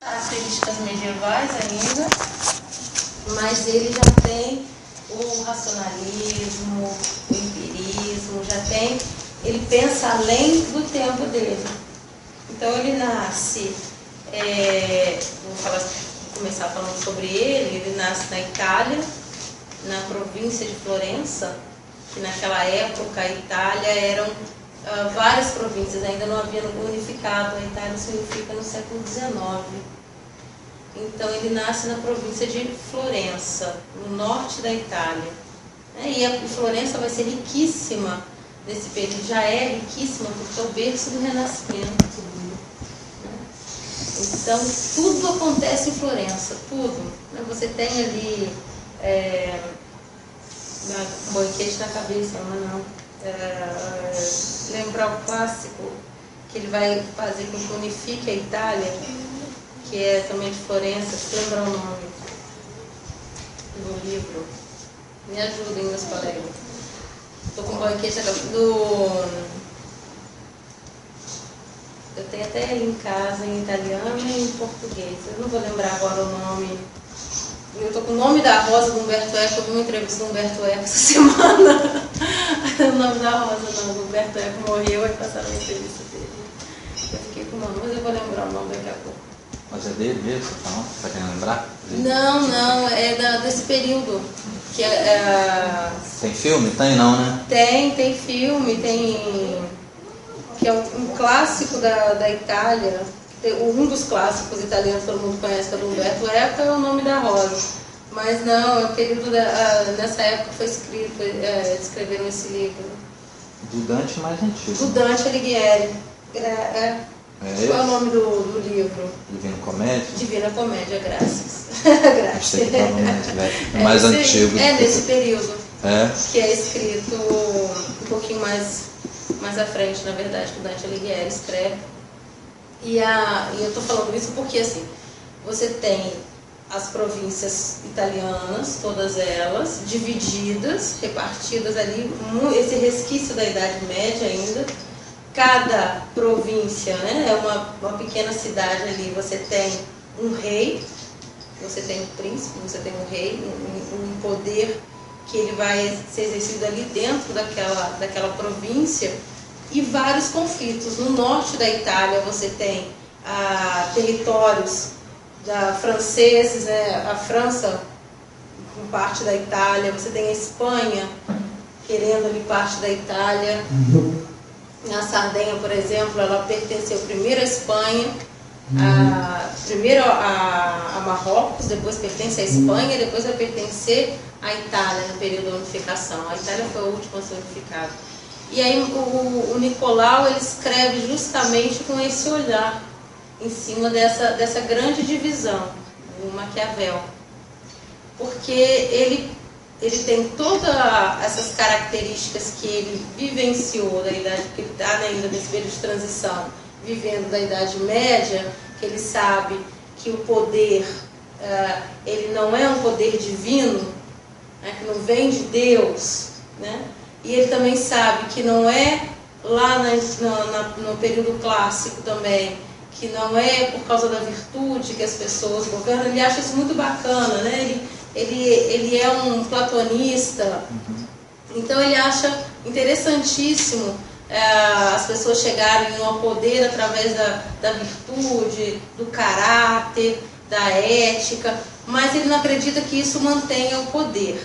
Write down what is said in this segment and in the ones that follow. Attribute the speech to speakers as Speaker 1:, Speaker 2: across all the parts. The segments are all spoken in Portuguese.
Speaker 1: Características medievais ainda, mas ele já tem o racionalismo, o empirismo, ele pensa além do tempo dele. Então ele nasce, começar falando sobre ele nasce na Itália, na província de Florença, que naquela época a Itália eram várias províncias, ainda não havia unificado, a Itália se unifica no século XIX. Então ele nasce na província de Florença, no norte da Itália. E a Florença vai ser riquíssima nesse período, já é riquíssima porque é o berço do Renascimento. Então tudo acontece em Florença, tudo. Você tem ali um banquete na cabeça, não. Lembrar o clássico que ele vai fazer com que unifique a Itália, que é também de Florença. Se lembrar o nome do livro, me ajudem, meus colegas. Estou com um banquete eu tenho até ele em casa, em italiano e em português. Eu não vou lembrar agora o nome. Eu estou com o nome da rosa do Umberto Eco. Eu vi uma entrevista do Umberto Eco essa semana. O nome da rosa não, do Umberto Eco morreu e passaram a entrevista dele. Eu fiquei com o nome, mas eu vou lembrar o nome daqui a pouco.
Speaker 2: Mas é dele mesmo, então? Você quer lembrar?
Speaker 1: Não, é desse período. Que
Speaker 2: Tem filme? Tem não, né?
Speaker 1: Tem filme, que é um clássico da Itália. Um dos clássicos italianos que todo mundo conhece, que é do Umberto Eco, é O Nome da Rosa. Mas não, é o período nessa época foi escrito, escreveram esse livro.
Speaker 2: Do Dante mais antigo.
Speaker 1: Do Dante Alighieri. Qual é o nome do livro?
Speaker 2: Divina Comédia?
Speaker 1: Divina Comédia, graças.
Speaker 2: Achei que estava mais velho. É mais antigo.
Speaker 1: É nesse período.
Speaker 2: É.
Speaker 1: Que é escrito um pouquinho mais à frente, na verdade, que o Dante Alighieri escreve. E eu estou falando isso porque, assim, você tem as províncias italianas, todas elas, divididas, repartidas ali, esse resquício da Idade Média ainda. Cada província, é uma pequena cidade ali, você tem um rei, você tem um príncipe, você tem um rei, um poder que ele vai ser exercido ali dentro daquela província, e vários conflitos. No norte da Itália você tem territórios franceses, a França com parte da Itália, você tem a Espanha querendo ali parte da Itália. Na Sardenha, por exemplo, ela pertenceu primeiro à Espanha, primeiro a Marrocos, depois pertence à Espanha, depois vai pertencer à Itália no período da unificação. A Itália foi a última a ser unificada. E aí o Nicolau ele escreve justamente com esse olhar em cima dessa grande divisão, o Maquiavel. Porque ele tem todas essas características que ele vivenciou da idade, que ele está ainda nesse período de transição, vivendo da Idade Média, que ele sabe que o poder, ele não é um poder divino, que não vem de Deus, e ele também sabe que não é lá no período clássico também, que não é por causa da virtude que as pessoas governam. Ele acha isso muito bacana, Ele é um platonista, então ele acha interessantíssimo as pessoas chegarem ao poder através da virtude, do caráter, da ética, mas ele não acredita que isso mantenha o poder.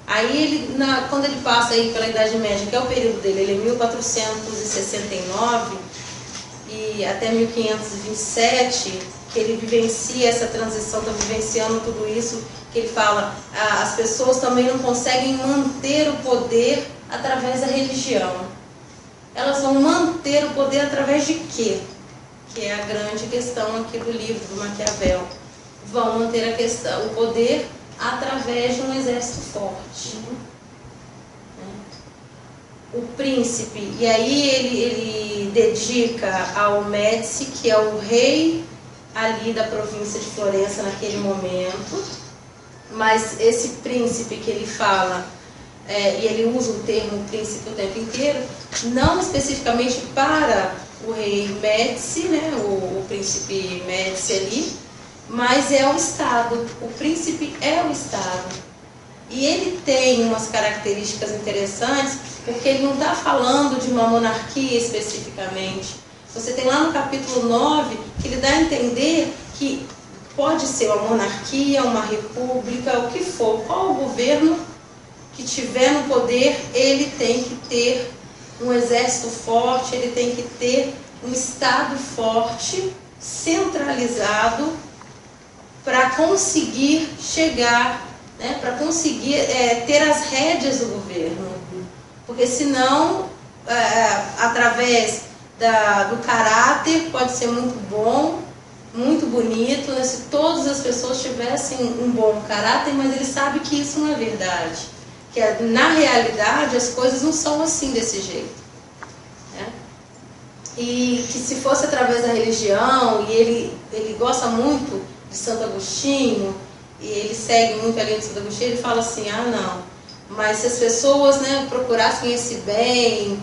Speaker 1: Aí quando ele passa aí pela Idade Média, que é o período dele, ele é 1469 e até 1527, que ele vivencia essa transição, está vivenciando tudo isso, que ele fala, as pessoas também não conseguem manter o poder através da religião. Elas vão manter o poder através de quê? Que é a grande questão aqui do livro do Maquiavel. Vão manter o poder através de um exército forte. O príncipe, e aí ele dedica ao Médici, que é o rei ali da província de Florença naquele momento, mas esse príncipe que ele fala, e ele usa o termo príncipe o tempo inteiro, não especificamente para o rei Médici, né, o príncipe Médici ali, mas é o Estado, o príncipe é o Estado. E ele tem umas características interessantes, porque ele não está falando de uma monarquia especificamente. Você tem lá no capítulo 9, que ele dá a entender que pode ser uma monarquia, uma república, o que for, qual o governo que tiver no poder, ele tem que ter um exército forte, ele tem que ter um Estado forte, centralizado, para conseguir chegar, né, para conseguir ter as rédeas do governo. Porque senão, através do caráter, pode ser muito bom, muito bonito, né, se todas as pessoas tivessem um bom caráter, mas ele sabe que isso não é verdade. Que na realidade as coisas não são assim, desse jeito. Né? E que se fosse através da religião, e ele gosta muito de Santo Agostinho, e ele segue muito a linha de Santo Agostinho, ele fala assim, não, mas se as pessoas, né, procurassem esse bem,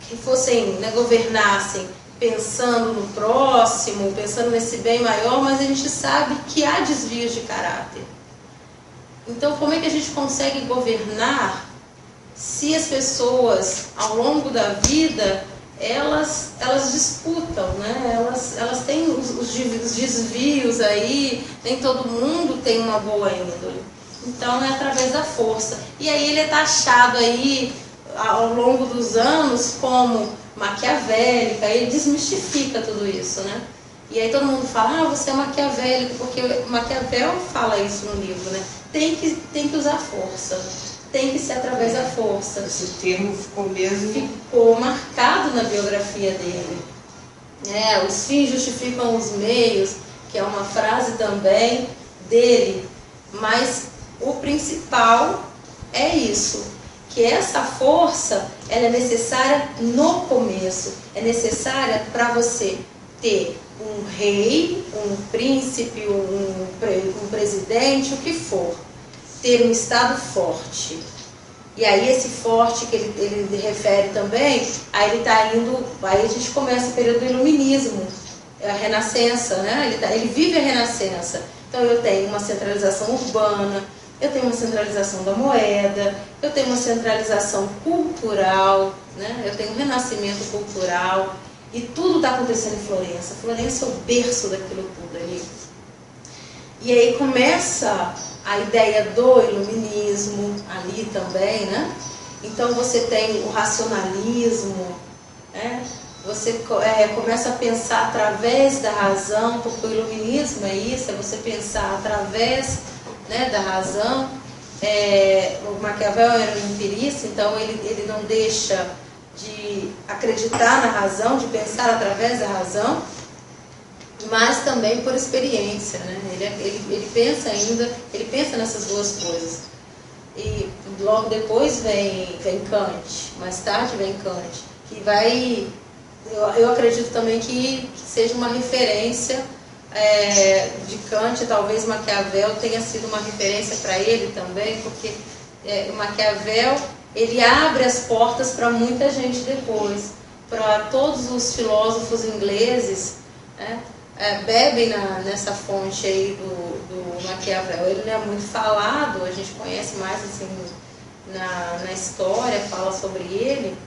Speaker 1: que fossem, né, governassem pensando no próximo, pensando nesse bem maior, mas a gente sabe que há desvios de caráter. Então, como é que a gente consegue governar se as pessoas, ao longo da vida, elas disputam, né? Elas têm os desvios aí, nem todo mundo tem uma boa índole. Então, é através da força. E aí ele é taxado aí, ao longo dos anos, como maquiavélica, ele desmistifica tudo isso, né? E aí todo mundo fala, você é maquiavélico, porque Maquiavel fala isso no livro, né? Tem que usar força, tem que ser através da força.
Speaker 3: Esse termo ficou mesmo...
Speaker 1: Ficou marcado na biografia dele. Os fins justificam os meios, que é uma frase também dele, mas o principal é isso, que essa força, ela é necessária no começo, é necessária para você ter um rei, um príncipe, um presidente, o que for, ter um Estado forte. E aí esse forte que ele refere também, aí ele está indo, aí a gente começa o período do iluminismo, a renascença, né? Ele vive a renascença. Então eu tenho uma centralização urbana, eu tenho uma centralização da moeda, eu tenho uma centralização cultural, né? Eu tenho um renascimento cultural, e tudo está acontecendo em Florença. Florença é o berço daquilo tudo ali. E aí começa a ideia do iluminismo ali também, né? Então você tem o racionalismo, né? Você começa a pensar através da razão, porque o iluminismo é isso, é você pensar através, né, da razão. O Maquiavel era um empirista, então ele não deixa de acreditar na razão, de pensar através da razão, mas também por experiência, né? Ele pensa ainda, ele pensa nessas duas coisas. E logo depois vem Kant, mais tarde vem Kant, que vai, eu acredito também que seja uma referência de Kant, talvez Maquiavel tenha sido uma referência para ele também, porque o Maquiavel, ele abre as portas para muita gente depois, para todos os filósofos ingleses, né? Bebem nessa fonte aí do Maquiavel. Ele não é muito falado, a gente conhece mais assim na história, fala sobre ele,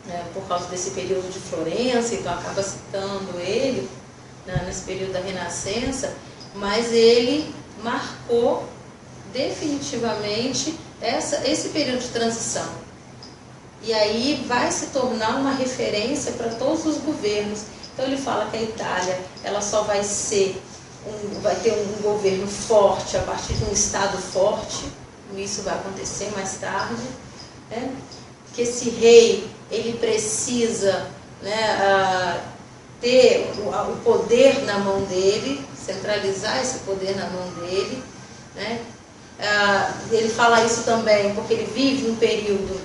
Speaker 1: né, por causa desse período de Florença, então acaba citando ele, né, nesse período da Renascença, mas ele marcou definitivamente esse período de transição. E aí vai se tornar uma referência para todos os governos. Então ele fala que a Itália, ela só vai ter um governo forte a partir de um Estado forte. Isso vai acontecer mais tarde, né? Que esse rei, ele precisa, né, ter o poder na mão dele, centralizar esse poder na mão dele, né? Ele fala isso também porque ele vive um período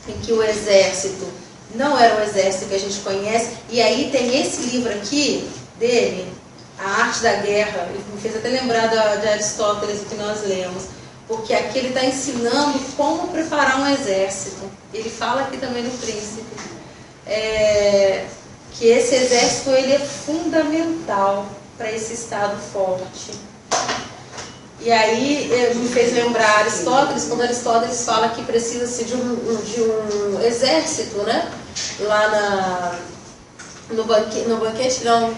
Speaker 1: em que o exército não era o exército que a gente conhece, e aí tem esse livro aqui dele, A Arte da Guerra. Ele me fez até lembrar de Aristóteles, que nós lemos. Porque aqui ele está ensinando como preparar um exército. Ele fala aqui também no Príncipe que esse exército ele é fundamental para esse Estado forte. E aí me fez lembrar Aristóteles, quando Aristóteles fala que precisa-se de um exército, né? Lá no banquete não,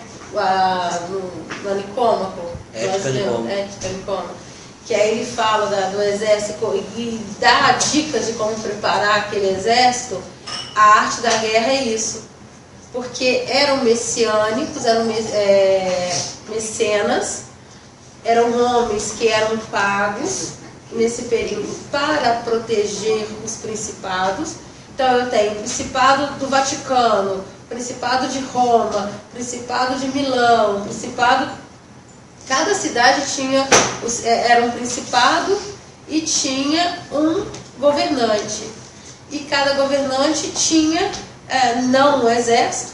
Speaker 1: no Nicômaco.
Speaker 4: Ética
Speaker 1: Nicômaco. Que aí ele fala do exército e dá dicas de como preparar aquele exército. A arte da guerra é isso. Porque eram messiânicos, eram mecenas, eram homens que eram pagos nesse período para proteger os principados. Então eu tenho o Principado do Vaticano, Principado de Roma, Principado de Milão, Principado... Cada cidade era um principado e tinha um governante. E cada governante tinha, não um exército,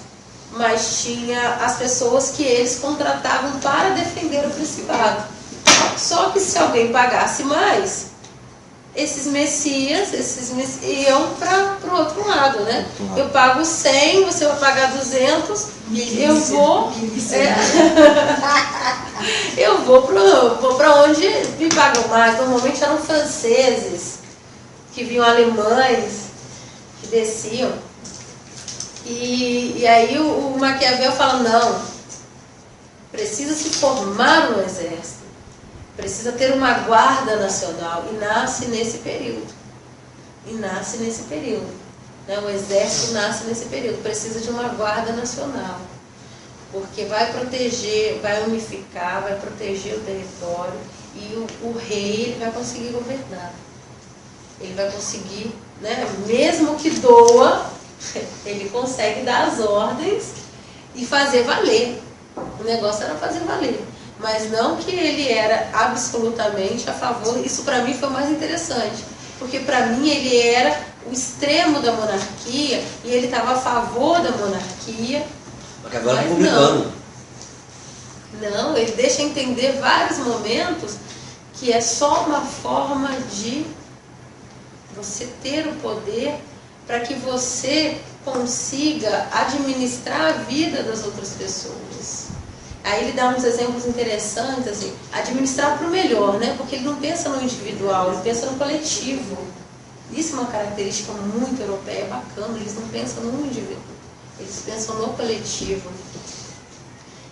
Speaker 1: mas tinha as pessoas que eles contratavam para defender o principado. Só que se alguém pagasse mais, esses messias iam para o outro lado, né? Eu pago 100, você vai pagar 200, eu vou... eu vou para onde me pagam mais. Normalmente eram franceses, que vinham alemães, que desciam. E aí o Maquiavel fala, não, precisa se formar um exército, precisa ter uma guarda nacional, e nasce nesse período. Né? O exército nasce nesse período, precisa de uma guarda nacional, porque vai proteger, vai unificar, vai proteger o território, e o rei ele vai conseguir governar. Ele vai conseguir, né, mesmo que doa, ele consegue dar as ordens e fazer valer. O negócio era fazer valer. Mas não que ele era absolutamente a favor. Isso para mim foi o mais interessante. Porque para mim ele era o extremo da monarquia e ele estava a favor da monarquia.
Speaker 4: Porque agora é republicano.
Speaker 1: Não, ele deixa entender vários momentos que é só uma forma de você ter o poder para que você consiga administrar a vida das outras pessoas. Aí ele dá uns exemplos interessantes, assim, administrar para o melhor, né? Porque ele não pensa no individual, ele pensa no coletivo. Isso é uma característica muito europeia, bacana, eles não pensam no indivíduo, eles pensam no coletivo.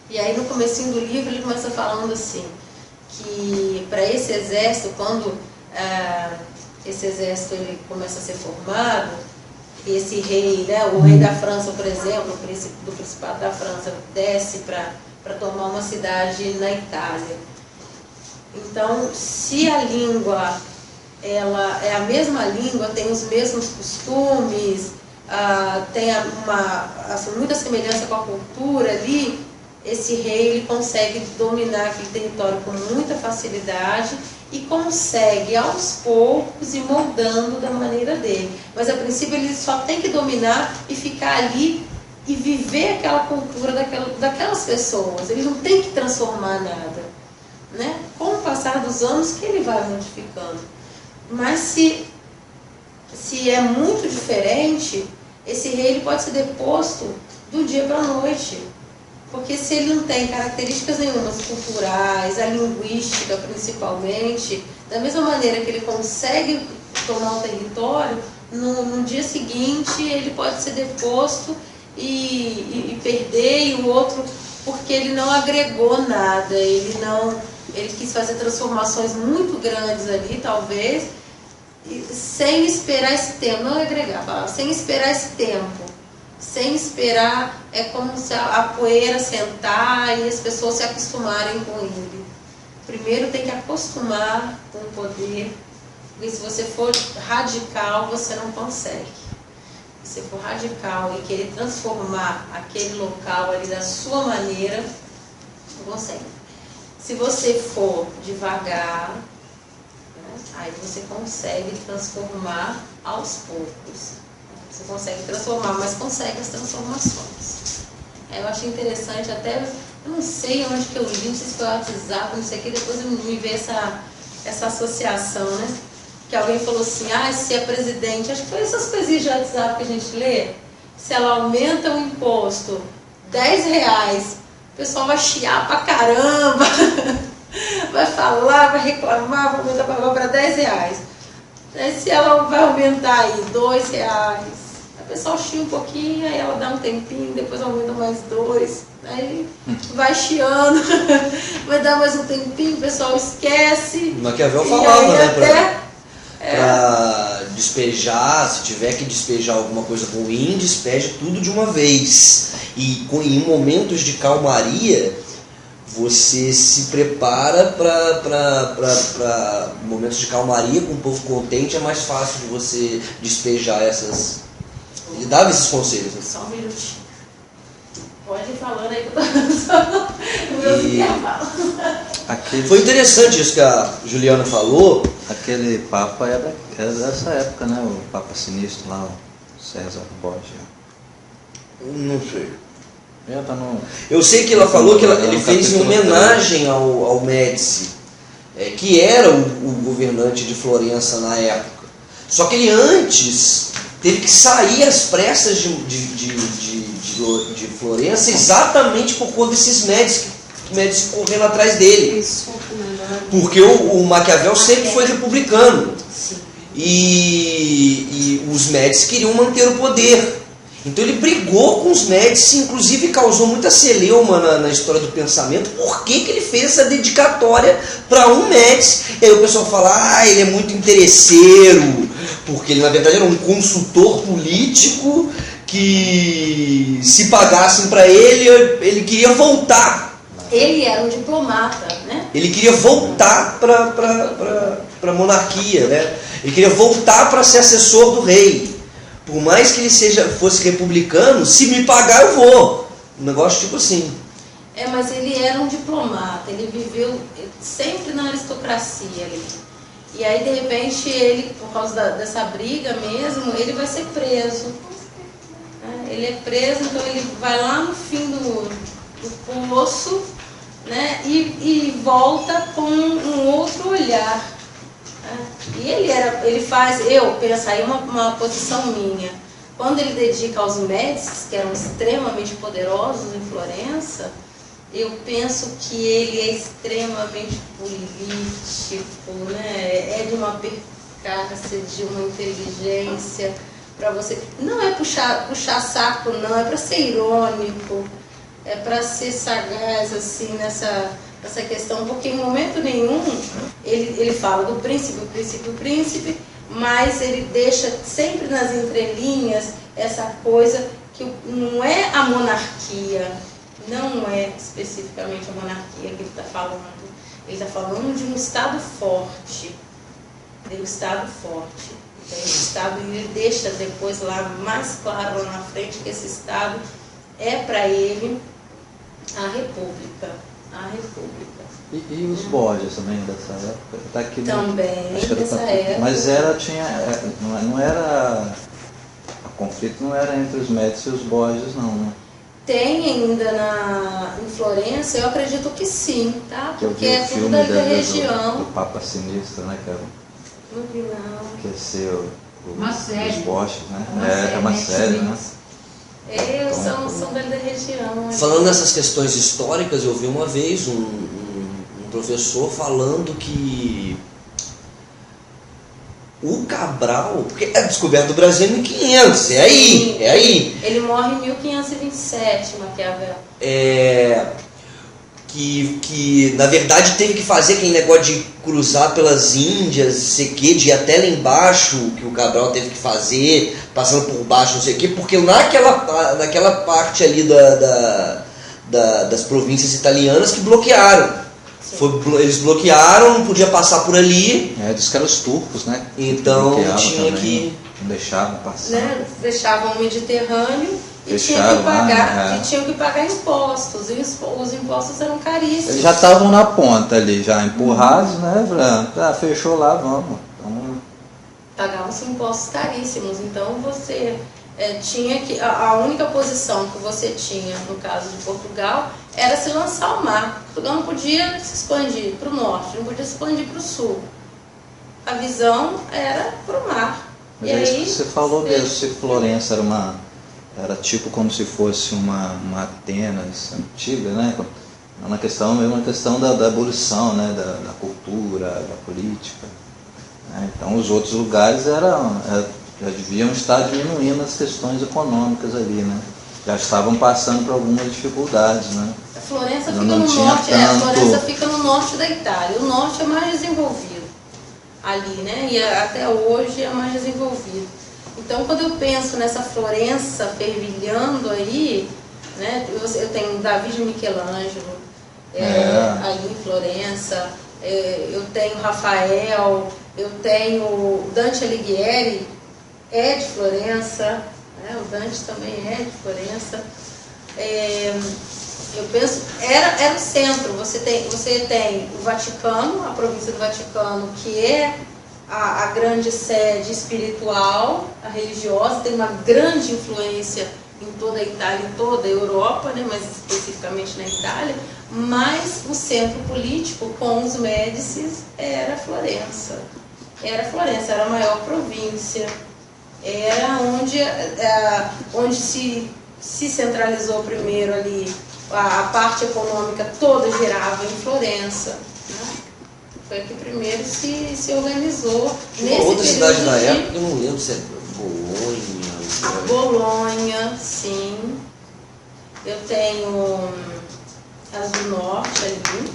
Speaker 1: E aí no comecinho do livro ele começa falando assim, que para esse exército, quando esse exército ele começa a ser formado, esse rei, né, o rei da França, por exemplo, do Principado da França, desce para tomar uma cidade na Itália. Então, se a língua ela é a mesma língua, tem os mesmos costumes, tem muita semelhança com a cultura ali, esse rei ele consegue dominar aquele território com muita facilidade e consegue aos poucos ir moldando da maneira dele. Mas a princípio ele só tem que dominar e ficar ali e viver aquela cultura daquelas pessoas. Ele não tem que transformar nada, né? Com o passar dos anos que ele vai modificando. Mas se é muito diferente, esse rei ele pode ser deposto do dia para a noite. Porque se ele não tem características nenhumas culturais, a linguística principalmente, da mesma maneira que ele consegue tomar um território, no dia seguinte ele pode ser deposto e perder, e o outro, porque ele não agregou nada, ele quis fazer transformações muito grandes ali, talvez, sem esperar esse tempo, não agregar, sem esperar esse tempo. Sem esperar, é como se a poeira sentar e as pessoas se acostumarem com ele. Primeiro tem que acostumar com o poder, porque se você for radical, você não consegue. Se você for radical e querer transformar aquele local ali da sua maneira, não consegue. Se você for devagar, né, aí você consegue transformar aos poucos. Você consegue transformar, mas consegue as transformações. Eu achei interessante, até, eu não sei onde que eu li, não sei se foi o WhatsApp, não sei o que, depois me veio essa associação, né? Que alguém falou assim, se é presidente, acho que foi essas coisinhas de WhatsApp que a gente lê, se ela aumenta o imposto R$10, o pessoal vai chiar pra caramba, vai falar, vai reclamar, vai aumentar para R$10. Se ela vai aumentar aí R$2, o pessoal chia um pouquinho, aí ela dá um tempinho, depois aumenta mais 2, aí vai chiando, vai dar mais um tempinho, o pessoal esquece.
Speaker 4: Maquiavel falava, né? Pra despejar, se tiver que despejar alguma coisa ruim, despeje tudo de uma vez. E em momentos de calmaria, você se prepara para momentos de calmaria, com o povo contente, é mais fácil de você despejar essas... Ele dava esses conselhos.
Speaker 1: Só um minutinho. Pode ir falando aí que eu tô
Speaker 4: Foi interessante isso que a Juliana falou.
Speaker 2: Aquele Papa era dessa época, né? O Papa Sinistro lá, o César Borgia.
Speaker 4: Não sei.
Speaker 2: Tá no...
Speaker 4: Eu sei que ela falou que ele fez em homenagem ao Médici, que era o governante de Florença na época. Só que ele antes teve que sair às pressas de Florença exatamente por conta desses Médici correndo atrás dele.
Speaker 3: Isso,
Speaker 4: porque o Maquiavel sempre foi republicano. E os Médici queriam manter o poder. Então ele brigou com os Médici, inclusive causou muita celeuma na história do pensamento. Por que ele fez essa dedicatória para um Médici? E aí o pessoal fala, ele é muito interesseiro, porque ele na verdade era um consultor político que, se pagassem para ele queria voltar.
Speaker 1: Ele era um diplomata, né?
Speaker 4: Ele queria voltar para a monarquia, né? Ele queria voltar para ser assessor do rei. Por mais que ele fosse republicano, se me pagar eu vou. Um negócio tipo assim.
Speaker 1: Mas ele era um diplomata, ele viveu sempre na aristocracia ali. E aí, de repente, ele, por causa dessa briga mesmo, ele vai ser preso. Ele é preso, então ele vai lá no fim do poço, né? E volta com um outro olhar. E ele faz, eu penso aí uma posição minha, quando ele dedica aos Médicis, que eram extremamente poderosos em Florença, eu penso que ele é extremamente político, né? É de uma perspicácia, de uma inteligência, para você, não é puxar saco não, é para ser irônico, é para ser sagaz assim nessa questão, porque em momento nenhum ele fala do príncipe, mas ele deixa sempre nas entrelinhas essa coisa que não é a monarquia, não é especificamente a monarquia que ele está falando. Ele está falando de um Estado forte, Então, esse Estado, ele deixa depois lá, mais claro lá na frente, que esse Estado é para ele a República.
Speaker 2: E os Borgias também dessa época? Tá aqui
Speaker 1: também, dessa época.
Speaker 2: Mas não era... O conflito não era entre os Médici e os Borgias, não, né?
Speaker 1: Tem ainda em Florença, eu acredito que sim, tá? Porque é tudo
Speaker 2: da
Speaker 1: região.
Speaker 2: Do Papa Sinistro, né?
Speaker 1: Não vi não.
Speaker 2: Que é ser
Speaker 3: uma série.
Speaker 2: Os Borgias, né? É uma série, né?
Speaker 1: São da região.
Speaker 4: Falando nessas questões históricas, eu vi uma vez um professor falando que o Cabral, porque é descoberto do Brasil em 1500, é aí.
Speaker 1: Ele morre em 1527, Maquiavel.
Speaker 4: Que na verdade teve que fazer aquele negócio de cruzar pelas Índias, sei que, de ir até lá embaixo, que o Cabral teve que fazer, passando por baixo, não sei o que, porque naquela parte ali das províncias italianas que bloquearam. Eles bloquearam, não podia passar por ali.
Speaker 2: Diz que eram os turcos, né?
Speaker 4: Então tinha
Speaker 2: também,
Speaker 4: que...
Speaker 2: Não deixavam passar.
Speaker 1: Né? Fechavam o Mediterrâneo.
Speaker 2: Fecharam,
Speaker 1: tinham que pagar impostos, e os impostos eram caríssimos.
Speaker 2: Eles já estavam na ponta ali, já empurrados, né? Fechou lá, vamos. Então...
Speaker 1: Pagavam-se impostos caríssimos, então você tinha que... A única posição que você tinha, no caso de Portugal, era se lançar ao mar. Portugal não podia se expandir para o norte, não podia se expandir para o sul. a visão era para o mar.
Speaker 2: Mas
Speaker 1: E
Speaker 2: é isso
Speaker 1: aí,
Speaker 2: que você falou mesmo, se Florença era tipo como se fosse uma Atenas antiga, né? Na questão mesmo, na questão da abolição, né? Da cultura, da política. Né? Então os outros lugares já deviam estar diminuindo as questões econômicas ali, né? Já estavam passando por algumas dificuldades, né?
Speaker 1: A Florença fica
Speaker 2: Não
Speaker 1: no
Speaker 2: tinha
Speaker 1: norte, a
Speaker 2: tanto-
Speaker 1: Florença fica no norte da Itália. O norte é mais desenvolvido ali, né? E até hoje é mais desenvolvido. Então, quando eu penso nessa Florença fervilhando aí, né? Eu tenho Davi de Michelangelo ali em Florença, eu tenho Rafael, eu tenho Dante Alighieri, é de Florença, né? O Dante também é de Florença. Eu penso, era o centro. Você tem o Vaticano, a província do Vaticano, que é a grande sede espiritual, a religiosa, tem uma grande influência em toda a Itália, em toda a Europa, né, mas especificamente na Itália, mas o centro político com os Médicis era Florença. Era Florença, era a maior província, era onde se centralizou primeiro ali, a parte econômica toda girava em Florença, né? Foi que primeiro se organizou.
Speaker 4: Tinha uma outra cidade da época, eu não lembro se é Bolonha.
Speaker 1: Bolonha, sim. Eu tenho as do norte ali.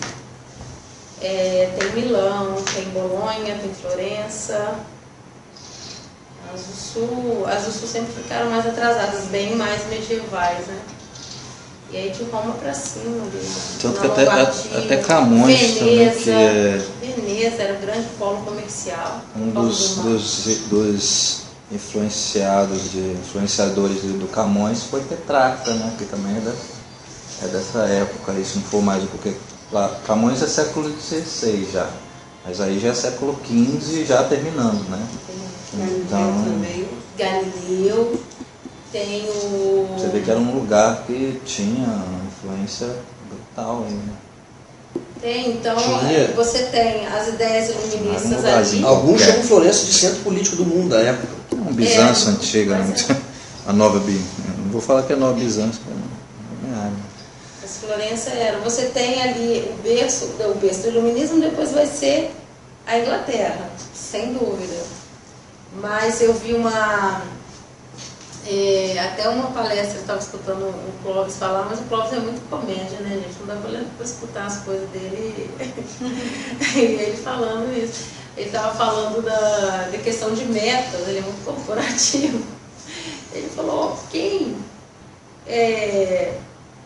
Speaker 1: Tem Milão, tem Bolonha, tem Florença. As do sul sempre ficaram mais atrasadas, bem mais medievais, né? E aí de Roma para cima,
Speaker 2: Tanto que até Camões também, que é
Speaker 1: Veneza era um grande polo comercial.
Speaker 2: um dos influenciadores do Camões foi Petrarca, né? Que também é dessa época, isso não for mais, porque Camões é século XVI já, mas aí já é século XV já terminando, né? Então,
Speaker 1: Galileu, tem o...
Speaker 2: Você vê que era um lugar que tinha uma influência brutal aí, né?
Speaker 1: Tem, então,
Speaker 4: Tinha.
Speaker 1: você tem as ideias iluministas
Speaker 2: Ah,
Speaker 1: ali.
Speaker 4: Alguns chamam Florença de centro político do mundo da época.
Speaker 2: Um Bizâncio antigo, né?
Speaker 1: mas
Speaker 2: A Nova não vou falar que é Nova Bizâncio, não é área.
Speaker 1: As Florença era. Você tem ali o berço do iluminismo, depois vai ser a Inglaterra, sem dúvida. Mas eu vi até uma palestra, eu estava escutando o Clóvis falar, mas o Clóvis é muito comédia, né, gente? Não dá para escutar as coisas dele e ele falando isso. Ele estava falando da questão de metas, ele é muito corporativo. Ele falou, quem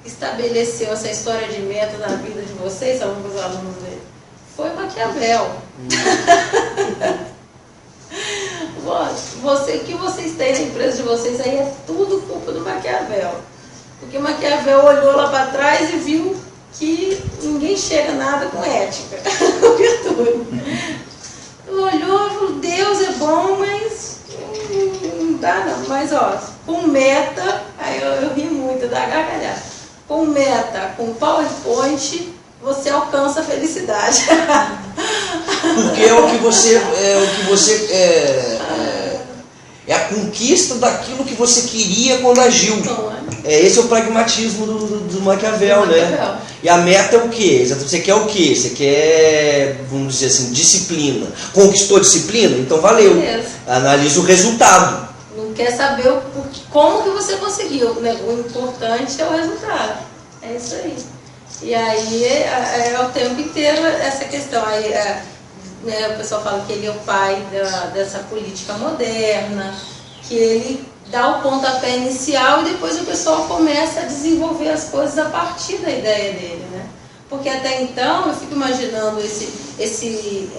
Speaker 1: estabeleceu essa história de meta na vida de vocês, falando com os alunos dele, foi Maquiavel. O que vocês têm na empresa de vocês aí é tudo culpa do Maquiavel. Porque Maquiavel olhou lá para trás e viu que ninguém chega a nada com ética, com virtude. Olhou e falou, Deus é bom, mas não dá não. Mas com meta, aí eu ri muito da gargalhada. Com meta, com PowerPoint, você alcança a felicidade.
Speaker 4: Porque é a conquista daquilo que você queria quando agiu. Esse é o pragmatismo do Maquiavel, né? E a meta é o quê? Você quer o quê? Você quer, vamos dizer assim, disciplina. Conquistou disciplina? Então valeu.
Speaker 1: Beleza.
Speaker 4: Analisa o resultado.
Speaker 1: Não quer saber como que você conseguiu, né? O importante é o resultado. É isso aí. E aí é o tempo inteiro essa questão. Aí, né, o pessoal fala que ele é o pai dessa política moderna, que ele dá o pontapé inicial e depois o pessoal começa a desenvolver as coisas a partir da ideia dele, né? Porque até então eu fico imaginando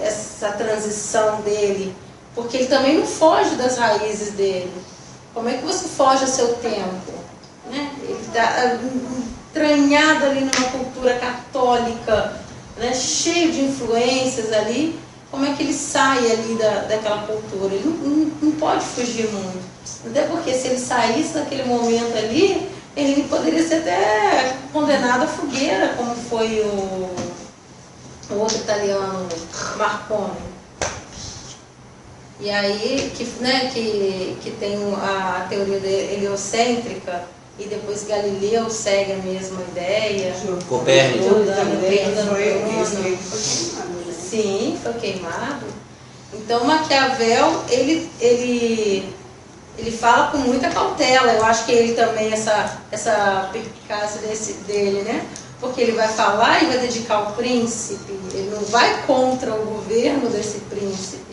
Speaker 1: essa transição dele, porque ele também não foge das raízes dele. Como é que você foge ao seu tempo? Né? Ele está entranhado ali numa cultura católica, né? Cheio de influências ali. Como é que ele sai ali daquela cultura? Ele não pode fugir muito. Até porque se ele saísse naquele momento ali, ele poderia ser até condenado à fogueira, como foi o outro italiano, Marconi. E aí, que tem a teoria heliocêntrica, e depois Galileu segue a mesma ideia.
Speaker 4: Copérnico.
Speaker 1: Sim, foi queimado. Então Maquiavel, ele fala com muita cautela. Eu acho que ele também, essa perspicácia dele, né? Porque ele vai falar e vai dedicar ao príncipe, ele não vai contra o governo desse príncipe.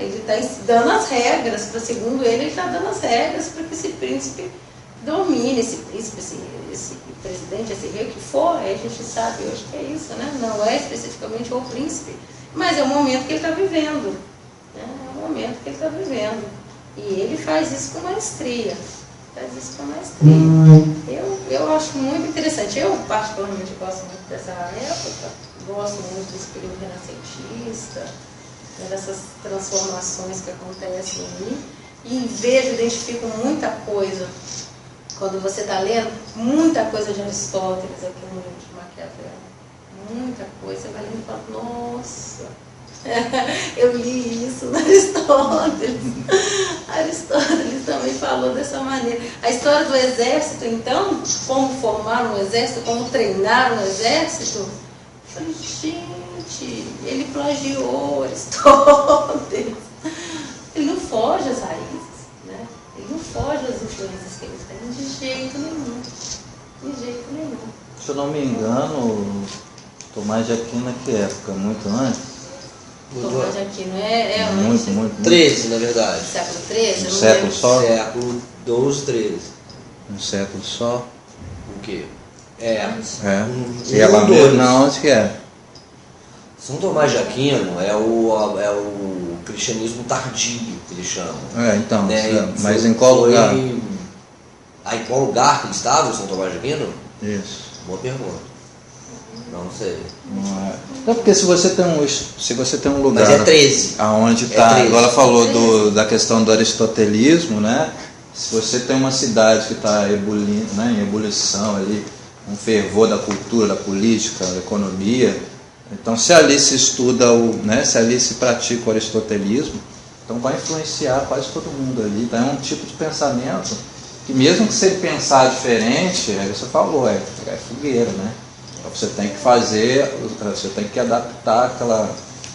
Speaker 1: Ele está dando as regras, segundo ele está dando as regras para que esse príncipe domine, esse príncipe, esse presidente, esse rei, o que for, a gente sabe hoje que é isso, né? Não é especificamente o príncipe, mas é o momento que ele está vivendo. Né? É o momento que ele está vivendo. E ele faz isso com maestria. Eu acho muito interessante. Eu, particularmente, gosto muito dessa época, gosto muito desse período renascentista, né, dessas transformações que acontecem ali, e identifico muita coisa, quando você está lendo, muita coisa de Aristóteles aqui no livro de Maquiavel. Muita coisa, você vai lendo e fala, nossa, eu li isso no Aristóteles. Aristóteles também falou dessa maneira. A história do exército, então, como formar um exército, como treinar um exército, eu falei, gente, ele plagiou Aristóteles. Ele não foge às raízes, né? Ele não foge às influências que ele tem, de jeito nenhum. De jeito nenhum.
Speaker 2: Se eu não me engano, Tomás de Aquino, que época? Muito antes?
Speaker 1: Tomás de Aquino é
Speaker 2: muito.
Speaker 4: 13, na verdade.
Speaker 1: Século XIII?
Speaker 2: Um século só?
Speaker 4: Século 12, 13.
Speaker 2: Um século só?
Speaker 4: O quê? É.
Speaker 2: E ela mesmo, não, onde que é?
Speaker 4: São Tomás de Aquino é o cristianismo tardio, que eles chamam.
Speaker 2: Então,
Speaker 4: né?
Speaker 2: mas em qual lugar?
Speaker 4: Aí, em qual lugar que ele estava, o São Tomás de Aquino?
Speaker 2: Isso.
Speaker 4: Boa pergunta. Não sei.
Speaker 2: Não, porque se você tem um lugar...
Speaker 4: Mas é 13.
Speaker 2: Aonde está... Agora falou da questão do aristotelismo, né? Se você tem uma cidade que está ebulindo, né, em ebulição ali, um fervor da cultura, da política, da economia, então se ali se estuda, se ali se pratica o aristotelismo, então vai influenciar quase todo mundo ali. Então é um tipo de pensamento que mesmo que você pensar diferente, aí você falou, é fogueira, né? Então você tem que você tem que adaptar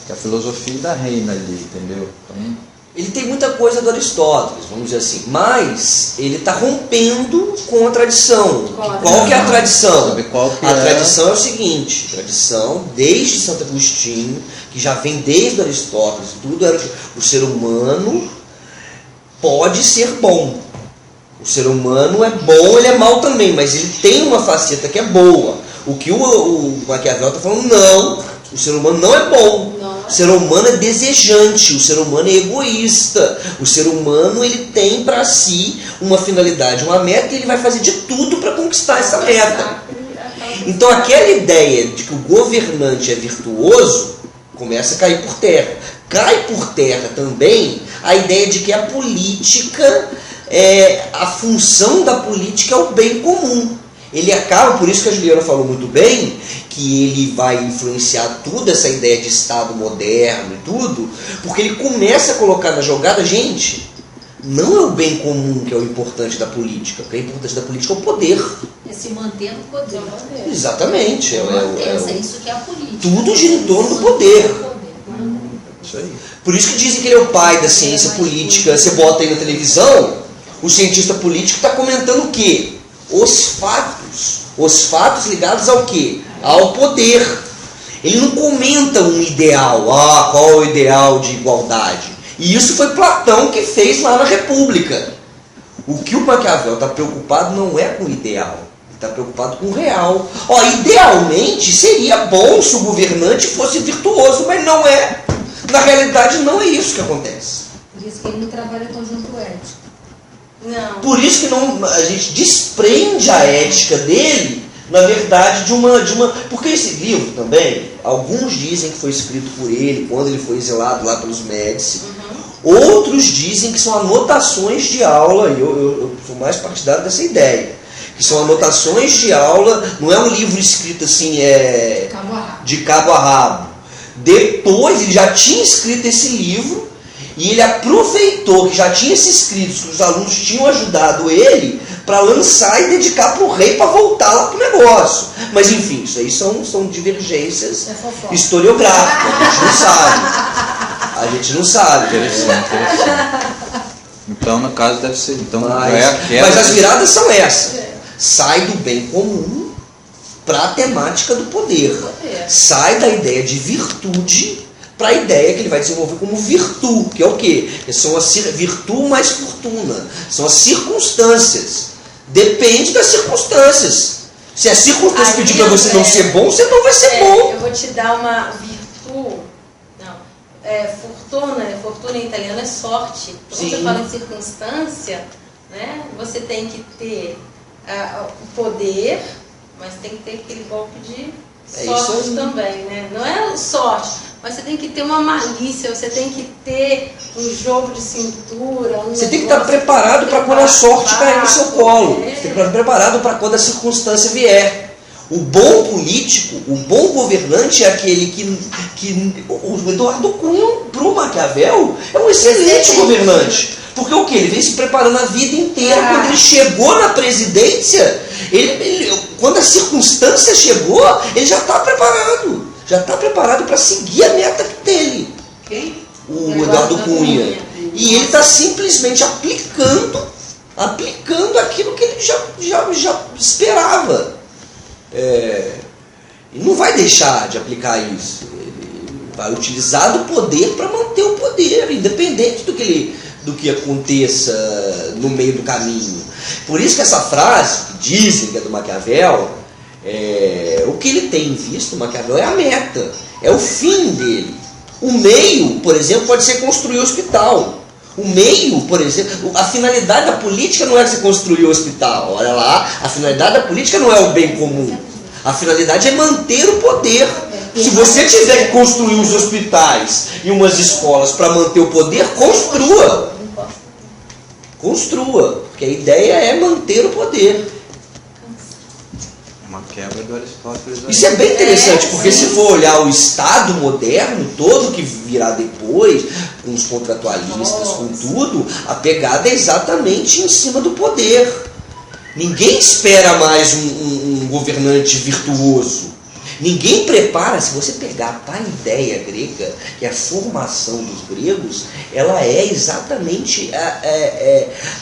Speaker 2: a filosofia da reina ali, entendeu? Então,
Speaker 4: ele tem muita coisa do Aristóteles, vamos dizer assim, mas ele está rompendo com a tradição. Qual que é a tradição? A tradição é o seguinte, a tradição desde Santo Agostinho, que já vem desde Aristóteles, tudo era que o ser humano pode ser bom. O ser humano é bom, ele é mau também, mas ele tem uma faceta que é boa. O que o Maquiavel está falando, não, o ser humano não é bom. O ser humano é desejante, o ser humano é egoísta, o ser humano ele tem para si uma finalidade, uma meta, e ele vai fazer de tudo para conquistar essa meta. Então aquela ideia de que o governante é virtuoso começa a cair por terra. Cai por terra também a ideia de que a política, a função da política é o bem comum. Ele acaba, por isso que a Juliana falou muito bem, que ele vai influenciar tudo, essa ideia de Estado moderno e tudo, porque ele começa a colocar na jogada, gente, não é o bem comum que é o importante da política, o que é importante da política é o poder.
Speaker 5: É se manter no poder.
Speaker 4: Exatamente.
Speaker 5: É isso que é a política.
Speaker 4: Tudo gira em torno do poder. Isso aí. Por isso que dizem que ele é o pai da ciência política. Você bota aí na televisão, o cientista político está comentando o quê? Os fatos ligados ao quê? Ao poder. Ele não comenta um ideal, qual é o ideal de igualdade. E isso foi Platão que fez lá na República. O que o Maquiavel está preocupado não é com o ideal, ele está preocupado com o real. Idealmente seria bom se o governante fosse virtuoso, mas não é. Na realidade não é isso que acontece.
Speaker 5: Por isso que ele não trabalha conjunto ético.
Speaker 1: Não.
Speaker 4: Por isso que a gente desprende a ética dele, na verdade, de uma... Porque esse livro também, alguns dizem que foi escrito por ele quando ele foi exilado lá pelos Médici. Outros dizem que são anotações de aula, e eu sou mais partidário dessa ideia, que são anotações de aula, não é um livro escrito assim, de cabo a rabo. Depois, ele já tinha escrito esse livro, E ele aproveitou que já tinha esses escritos, que os alunos tinham ajudado ele, para lançar e dedicar para o rei para voltar lá para o negócio. Mas enfim, isso aí são divergências historiográficas, a gente não sabe. A gente não sabe.
Speaker 2: Interessante. Então, no caso, deve ser. Então,
Speaker 4: mas as viradas são essas. Sai do bem comum para a temática do poder. Sai da ideia de virtude para a ideia que ele vai desenvolver como virtude, que é o quê? Que são as virtude mais fortuna, são as circunstâncias. Depende das circunstâncias. Se a circunstância pedir para você não ser bom, você não vai ser bom.
Speaker 1: Eu vou te dar uma virtude. Fortuna em italiano é sorte. Quando você fala em circunstância, né, você tem que ter o poder, mas tem que ter aquele golpe de sorte também, né? Não é sorte, mas você tem que ter uma malícia, você tem que ter um jogo de cintura.
Speaker 4: Você tem que estar preparado para quando a sorte cair no seu colo. Você tem que estar preparado para quando a circunstância vier. O bom político, o bom governante é aquele que o Eduardo Cunha, para o Maquiavel, é um excelente governante. Porque o que? Ele vem se preparando a vida inteira. Quando ele chegou na presidência, quando a circunstância chegou, ele já está preparado. Já está preparado para seguir a meta dele.
Speaker 3: Quem?
Speaker 4: O Eduardo Cunha. E ele está simplesmente aplicando aquilo que ele já esperava. E não vai deixar de aplicar isso. Ele vai utilizar do poder para manter o poder, independente do que aconteça no meio do caminho. Por isso que essa frase, que dizem que é do Maquiavel, o que ele tem visto, o Maquiavel, é a meta, é o fim dele. O meio, por exemplo, pode ser construir o hospital. O meio, por exemplo, a finalidade da política não é você construir o hospital. Olha lá, a finalidade da política não é o bem comum. A finalidade é manter o poder. Se você tiver que construir os hospitais e umas escolas para manter o poder, construa. Construa, porque a ideia é manter o poder.
Speaker 2: Uma quebra do Aristóteles.
Speaker 4: Isso é bem interessante, porque se for olhar o Estado moderno, todo que virá depois, com os contratualistas, com tudo, a pegada é exatamente em cima do poder. Ninguém espera mais um governante virtuoso. Ninguém prepara. Se você pegar a paideia grega, que é a formação dos gregos, ela é exatamente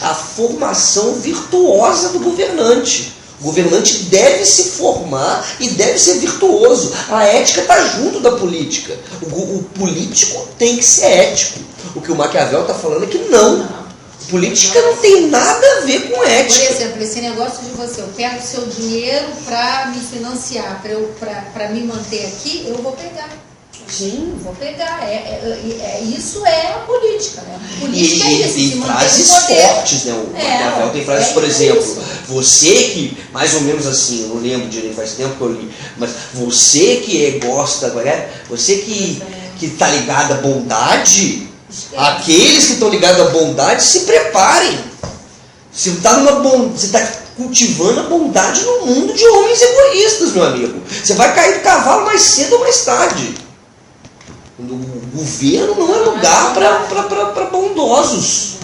Speaker 4: a formação virtuosa do governante. O governante deve se formar e deve ser virtuoso. A ética está junto da política. O político tem que ser ético. O que o Maquiavel está falando é que não. Política não tem nada a ver com ética.
Speaker 5: Por exemplo, esse negócio de eu pego seu dinheiro para me financiar, para me manter aqui, eu vou pegar. Sim, vou pegar. Isso é a política, né? A política é isso,
Speaker 4: e frases fortes, né? O Maquiavel tem frases, por exemplo, você que, mais ou menos assim, eu não lembro direito, faz tempo que eu li, mas você que gosta, você que está ligado à bondade, aqueles que estão ligados à bondade, se preparem. Você está cultivando a bondade no mundo de homens egoístas, meu amigo. Você vai cair do cavalo mais cedo ou mais tarde. O governo não é lugar para bondosos.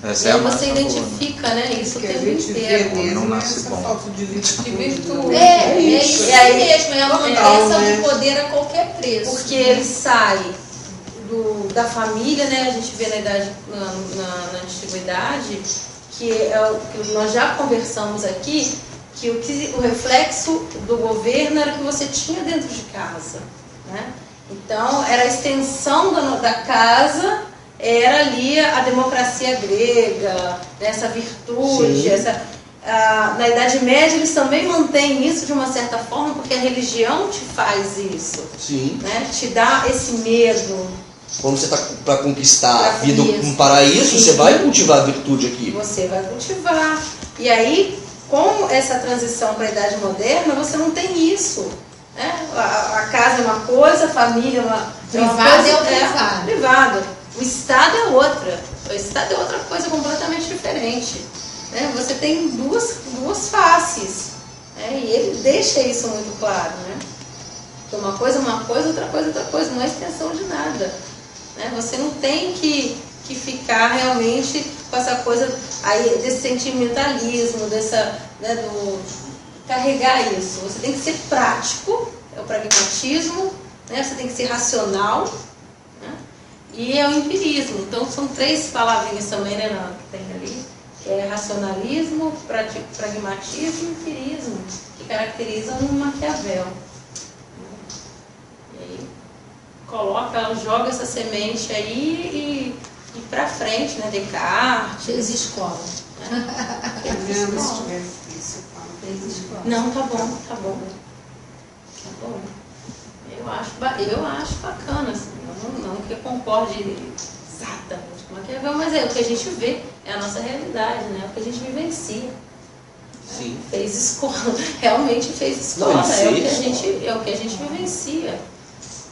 Speaker 1: Essa você identifica, né? Isso o tempo inteiro.
Speaker 2: Não nasce bom.
Speaker 3: Falta de virtude.
Speaker 5: É isso mesmo, é a manutenção do poder a qualquer preço.
Speaker 1: Porque ele sai da família, né? A gente vê na antiguidade, que nós já conversamos aqui, que o reflexo do governo era o que você tinha dentro de casa, né? Então, era a extensão da casa, era ali a democracia grega, essa virtude, na Idade Média eles também mantêm isso de uma certa forma, porque a religião te faz isso.
Speaker 4: Sim.
Speaker 1: Né? Te dá esse medo.
Speaker 4: Quando você está para conquistar a vida um paraíso, você vai cultivar a virtude aqui.
Speaker 1: Você vai cultivar. E aí, com essa transição para a Idade Moderna, você não tem isso. Né? A casa é uma coisa, a família é uma
Speaker 5: privada.
Speaker 1: É privado. O Estado é outra. O Estado é outra coisa completamente diferente. Né? Você tem duas faces. Né? E ele deixa isso muito claro. Né? Porque uma coisa, outra coisa, não é extensão de nada. Né? Você não tem que ficar realmente com essa coisa aí, desse sentimentalismo, né, do carregar isso. Você tem que ser prático, é o pragmatismo, né? Você tem que ser racional, né? E é o empirismo. Então são 3 palavrinhas também, né, que tem ali, que é racionalismo, pragmatismo e empirismo, que caracterizam um Maquiavel. E aí joga essa semente aí e pra frente, né, Descartes.
Speaker 5: Fez escola.
Speaker 3: Fez escola.
Speaker 1: Não, tá bom. Eu acho bacana, assim, não que eu concorde exatamente com Maquiavel, mas é o que a gente vê, é a nossa realidade, né? É o que a gente vivencia.
Speaker 4: Sim.
Speaker 1: Fez escola, realmente fez escola,
Speaker 4: Não,
Speaker 1: é o que a gente vivencia.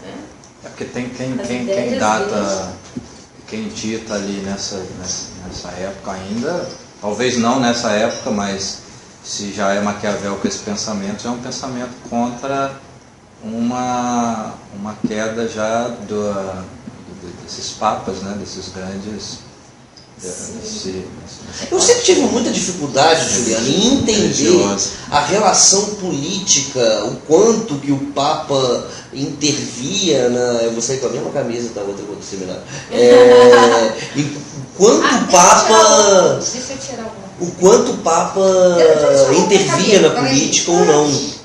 Speaker 1: Né?
Speaker 2: É porque tem
Speaker 1: As
Speaker 2: quem
Speaker 1: ideias
Speaker 2: data, quem dita ali nessa época ainda, talvez não nessa época, mas se já é Maquiavel com esse pensamento, é um pensamento contra uma queda já desses papas, né, desses grandes.
Speaker 4: Eu sempre tive muita dificuldade, Juliano, em entender a relação política, o quanto que o Papa intervia na... Eu vou sair com a mesma camisa da outra quando terminar. O quanto o Papa intervia na política ou não.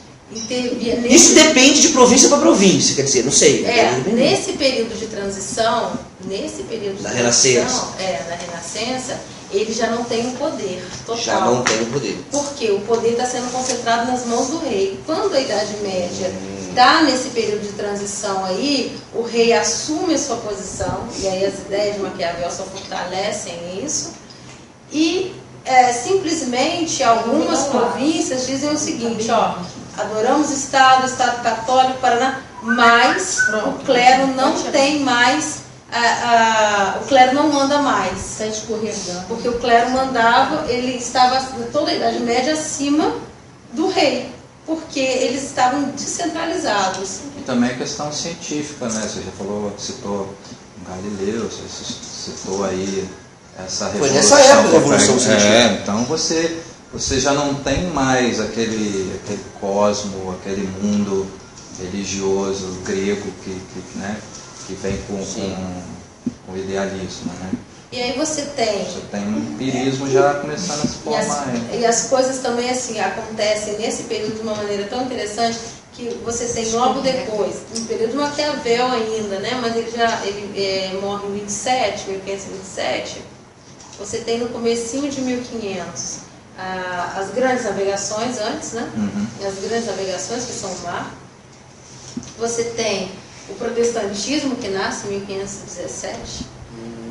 Speaker 4: Isso depende de província para província, quer dizer, não sei.
Speaker 1: Nesse período de transição, na Renascença, ele já não tem o poder total.
Speaker 4: Já não tem o poder.
Speaker 1: Porque o poder está sendo concentrado nas mãos do rei. Quando a Idade Média está nesse período de transição aí, o rei assume a sua posição, e aí as ideias de Maquiavel só fortalecem isso, e simplesmente algumas províncias dizem o seguinte, ó, adoramos o Estado católico, Paraná, mas o clero não tem mais, o clero não manda mais.
Speaker 5: Está escorregando.
Speaker 1: Porque o clero mandava, ele estava toda a Idade Média acima do rei, porque eles estavam descentralizados.
Speaker 2: E também a questão científica, né? Você já citou Galileu, você citou aí essa revolução.
Speaker 4: Foi nessa época a revolução científica.
Speaker 2: Então você já não tem mais aquele cosmo, aquele mundo religioso grego que vem com o idealismo, né?
Speaker 1: E aí você tem
Speaker 2: um empirismo já começando a se formar.
Speaker 1: E as coisas também assim acontecem nesse período de uma maneira tão interessante que você tem logo depois, no período de Maquiavel ainda, né? Mas ele morre em 1527, você tem no comecinho de 1500 as grandes navegações antes, né? As grandes navegações que são o mar. Você tem o protestantismo que nasce em 1517,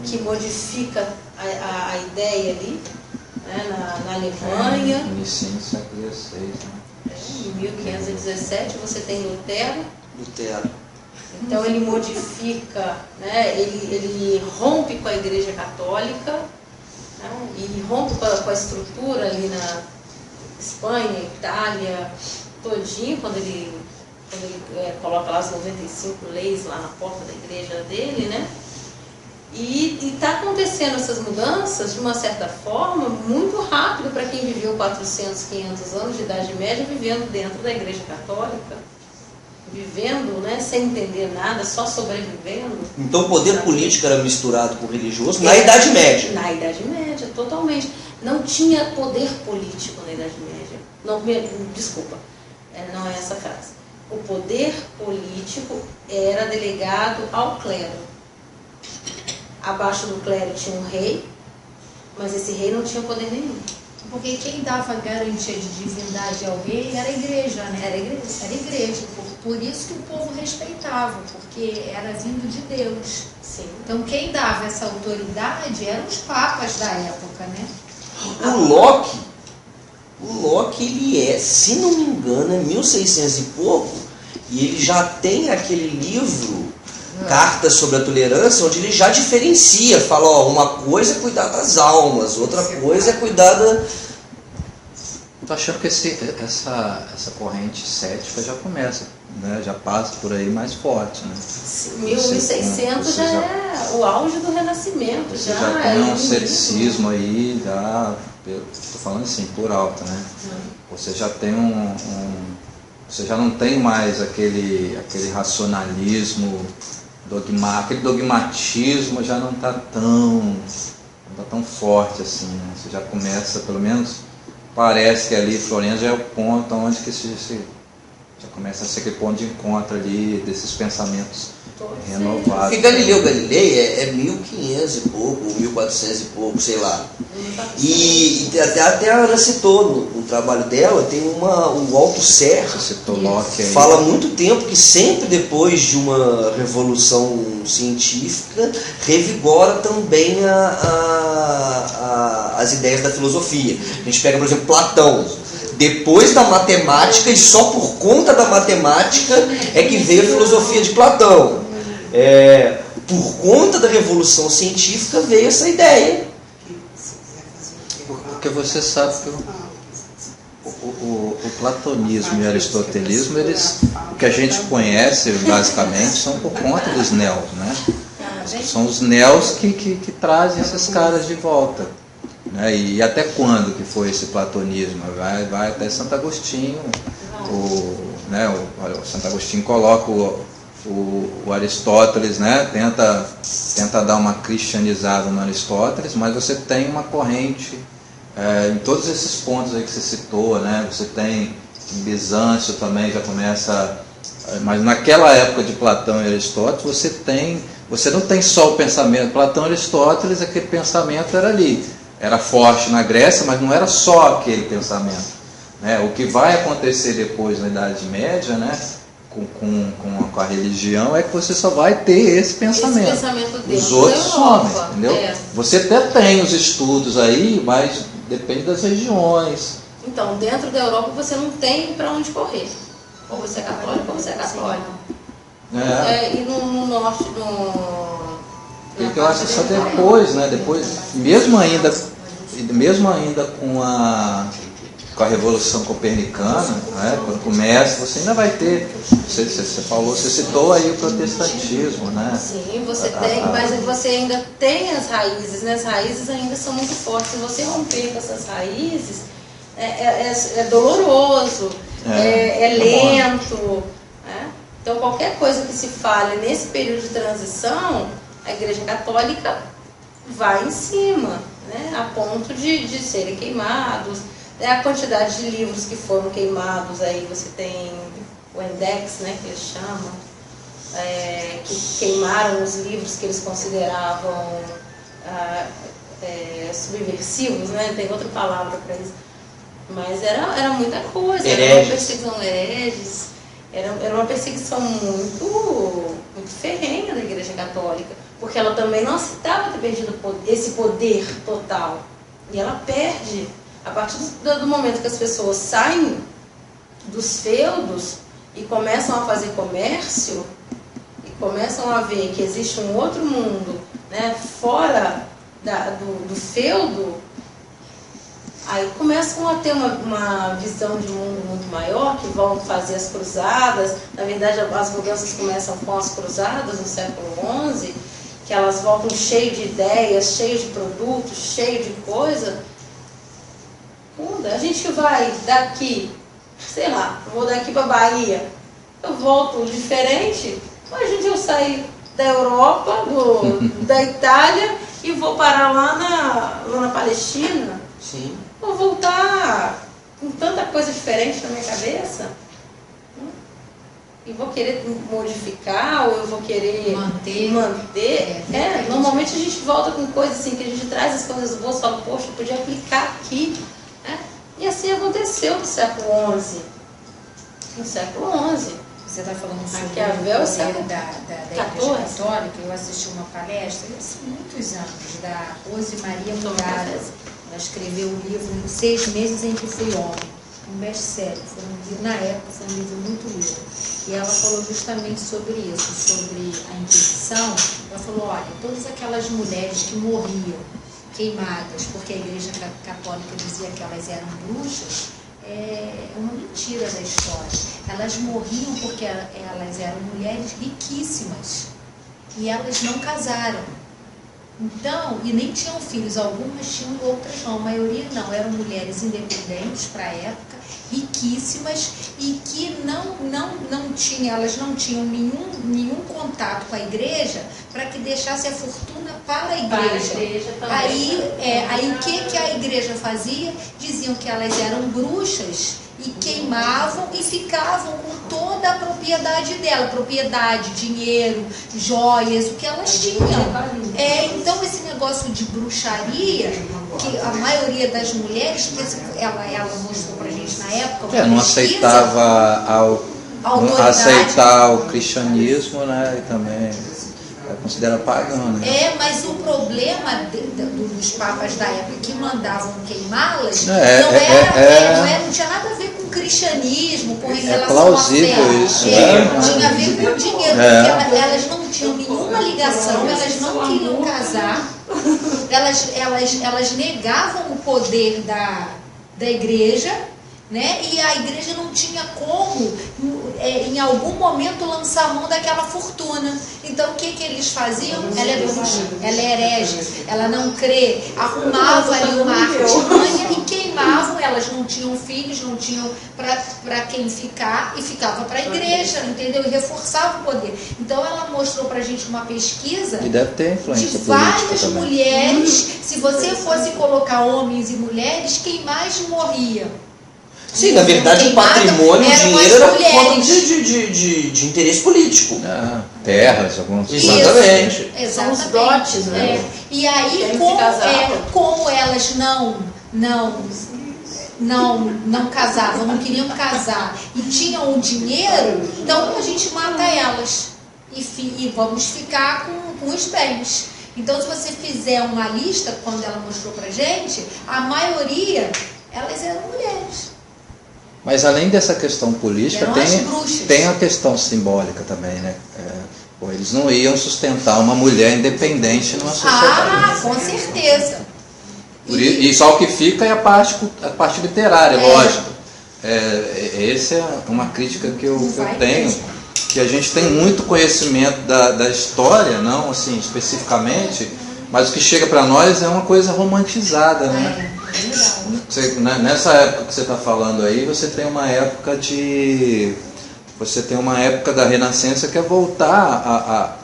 Speaker 1: que modifica a ideia ali, né, na Alemanha.
Speaker 2: Inicio do século XVI, né?
Speaker 1: Em 1517 você tem Lutero. Então ele modifica, né, ele rompe com a Igreja Católica, né, e rompe com a estrutura ali na Espanha, Itália, todinho, quando ele coloca lá as 95 leis lá na porta da igreja dele, né? E está acontecendo essas mudanças, de uma certa forma, muito rápido para quem viveu 400, 500 anos de Idade Média, vivendo dentro da Igreja Católica, vivendo, né, sem entender nada, só sobrevivendo.
Speaker 4: Então o poder político era misturado com o religioso na Idade Média?
Speaker 1: Na Idade Média, totalmente. Não tinha poder político na Idade Média. Não, desculpa, não é essa frase. O poder político era delegado ao clero. Abaixo do clero tinha um rei, mas esse rei não tinha poder nenhum.
Speaker 5: Porque quem dava garantia de divindade ao rei era a igreja, né?
Speaker 1: Era a igreja.
Speaker 5: Era a igreja. Por isso que o povo respeitava, porque era vindo de Deus.
Speaker 1: Sim.
Speaker 5: Então quem dava essa autoridade eram os papas da época, né?
Speaker 4: O Locke, ele se não me engano, é 1600 e pouco, e ele já tem aquele livro, Cartas sobre a Tolerância, onde ele já diferencia, fala, ó, uma coisa é cuidar das almas, outra coisa é cuidar da...
Speaker 2: Estou achando que essa corrente cética já começa né, já passa por aí mais forte, né?
Speaker 1: 1600 já é o auge do Renascimento.
Speaker 2: Você já tem um ceticismo aí, estou falando assim, por alto, né? Você já tem você já não tem mais aquele racionalismo, aquele dogmatismo já não está tão forte assim, né? Você já começa, pelo menos parece que ali Florença já é o ponto onde que já começa a ser aquele ponto de encontro ali desses pensamentos renovados.
Speaker 4: Porque Galileu Galilei é 1500 e pouco, 1400 e pouco, sei lá. E até a Ana citou no trabalho dela, tem o Althusser, fala há muito tempo que sempre depois de uma revolução científica revigora também as ideias da filosofia. A gente pega, por exemplo, Platão. Depois da matemática, e só por conta da matemática é que veio a filosofia de Platão. Por conta da revolução científica veio essa ideia.
Speaker 2: Porque você sabe que o platonismo e o aristotelismo, o que a gente conhece basicamente são por conta dos neos, né? São os neos que trazem esses caras de volta. Né? E até quando que foi esse platonismo? Vai até Santo Agostinho. O Santo Agostinho coloca o Aristóteles, né? Tenta dar uma cristianizada no Aristóteles, mas você tem uma corrente em todos esses pontos aí que você citou, né? Você tem em Bizâncio também, já começa, mas naquela época de Platão e Aristóteles você não tem só o pensamento Platão e Aristóteles, aquele pensamento era ali, era forte na Grécia, mas não era só aquele pensamento, né? O que vai acontecer depois na Idade Média, né? Com a religião, é que você só vai ter esse pensamento. Os outros somem, entendeu? Você até tem os estudos aí, mas depende das regiões.
Speaker 1: Então, dentro da Europa você não tem para onde correr. Ou você é católico ou você é católico. E no norte,
Speaker 2: eu acho que só depois, né? Depois, mesmo ainda com a Revolução Copernicana, né? Quando começa, você ainda vai ter, você falou, você citou aí o protestantismo, né?
Speaker 1: Sim, você tem, mas você ainda tem as raízes, né? As raízes ainda são muito fortes. Se você romper com essas raízes, é doloroso, é lento. Né? Então, qualquer coisa que se fale nesse período de transição, a Igreja Católica vai em cima, né? A ponto de serem queimados. A quantidade de livros que foram queimados, aí você tem o index, né, que eles chamam, que queimaram os livros que eles consideravam subversivos, né? Tem outra palavra para isso. Mas era muita coisa, era uma perseguição, hereges, era uma perseguição muito ferrenha da Igreja Católica, porque ela também não aceitava ter perdido esse poder total. E ela perde. A partir do momento que as pessoas saem dos feudos e começam a fazer comércio, e começam a ver que existe um outro mundo, né, fora do feudo, aí começam a ter uma visão de mundo muito maior, que vão fazer as cruzadas. Na verdade, as mudanças começam com as cruzadas no século XI, que elas voltam cheias de ideias, cheias de produtos, cheias de coisa. A gente que vai daqui, sei lá, eu vou daqui para Bahia, eu volto diferente. Imagina eu sair da Europa, da Itália, e vou parar lá na Palestina.
Speaker 4: Sim.
Speaker 1: Vou voltar com tanta coisa diferente na minha cabeça. E vou querer modificar, ou eu vou querer manter. Normalmente a gente volta com coisas assim, que a gente traz as coisas boas e fala, poxa, eu podia aplicar aqui. E assim aconteceu no século XI. No século XI.
Speaker 5: Você está falando sobre
Speaker 1: Maquiavel,
Speaker 5: o poder da Igreja Católica. Eu assisti uma palestra, há muitos anos, da Rose Maria Murada. Ela escreveu um livro em 6 meses em que fui homem. Um best-seller. Na época foi um livro muito lido. E ela falou justamente sobre isso, sobre a Inquisição. Ela falou, olha, todas aquelas mulheres que morriam queimadas, porque a Igreja Católica dizia que elas eram bruxas, uma mentira da história. Elas morriam porque elas eram mulheres riquíssimas e elas não casaram. Então, e nem tinham filhos, algumas tinham, outras não, a maioria não, eram mulheres independentes para a época, riquíssimas e que elas não tinham nenhum contato com a igreja para que deixasse a fortuna para a igreja. Aí o que a igreja fazia? Diziam que elas eram bruxas e queimavam e ficavam com toda a propriedade dela, propriedade, dinheiro, joias, o que elas tinham. Então esse negócio de bruxaria, que a maioria das mulheres, ela mostrou pra gente na época,
Speaker 2: não aceitava aceitar o cristianismo, né? E também considera pagão, né?
Speaker 5: Mas o problema dos papas da época que mandavam queimá-las não tinha nada a ver com o cristianismo, com relação à fé.
Speaker 2: Isso,
Speaker 5: tinha a ver com o dinheiro, porque elas não tinham nenhuma ligação, elas não queriam casar, elas negavam o poder da igreja, né? E a igreja não tinha como, em algum momento, lançar a mão daquela fortuna. Então, o que eles faziam? Ela é bruxa, ela é herege, ela não crê. Arrumavam ali uma artimanha e queimavam. Elas não tinham filhos, não tinham para quem ficar, e ficava para a igreja, entendeu? E reforçava o poder. Então, ela mostrou para a gente uma pesquisa
Speaker 2: e deve ter influência
Speaker 5: de várias
Speaker 2: também.
Speaker 5: mulheres. Se você fosse colocar homens e mulheres, quem mais morria?
Speaker 4: Sim, na verdade o patrimônio, o dinheiro era por conta de interesse político.
Speaker 2: Terras, alguns.
Speaker 4: Exatamente.
Speaker 5: São os dotes, né? E aí, como elas não casavam, não queriam casar e tinham o dinheiro, então a gente mata elas e vamos ficar com os bens. Então, se você fizer uma lista, quando ela mostrou pra gente, a maioria, elas eram mulheres.
Speaker 2: Mas além dessa questão política, tem a questão simbólica também, né? Eles não iam sustentar uma mulher independente numa sociedade.
Speaker 5: Com certeza.
Speaker 2: E só o que fica é a parte literária, lógico. Essa é uma crítica que eu tenho, que a gente tem muito conhecimento da história, não assim especificamente, mas o que chega para nós é uma coisa romantizada, né? Nessa época que você está falando aí, você tem uma época da Renascença que é voltar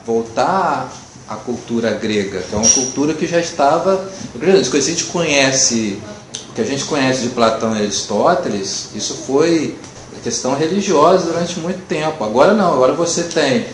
Speaker 2: à cultura grega, que é uma cultura que já estava. O que a gente conhece de Platão e Aristóteles, isso foi questão religiosa durante muito tempo. Agora não, agora você tem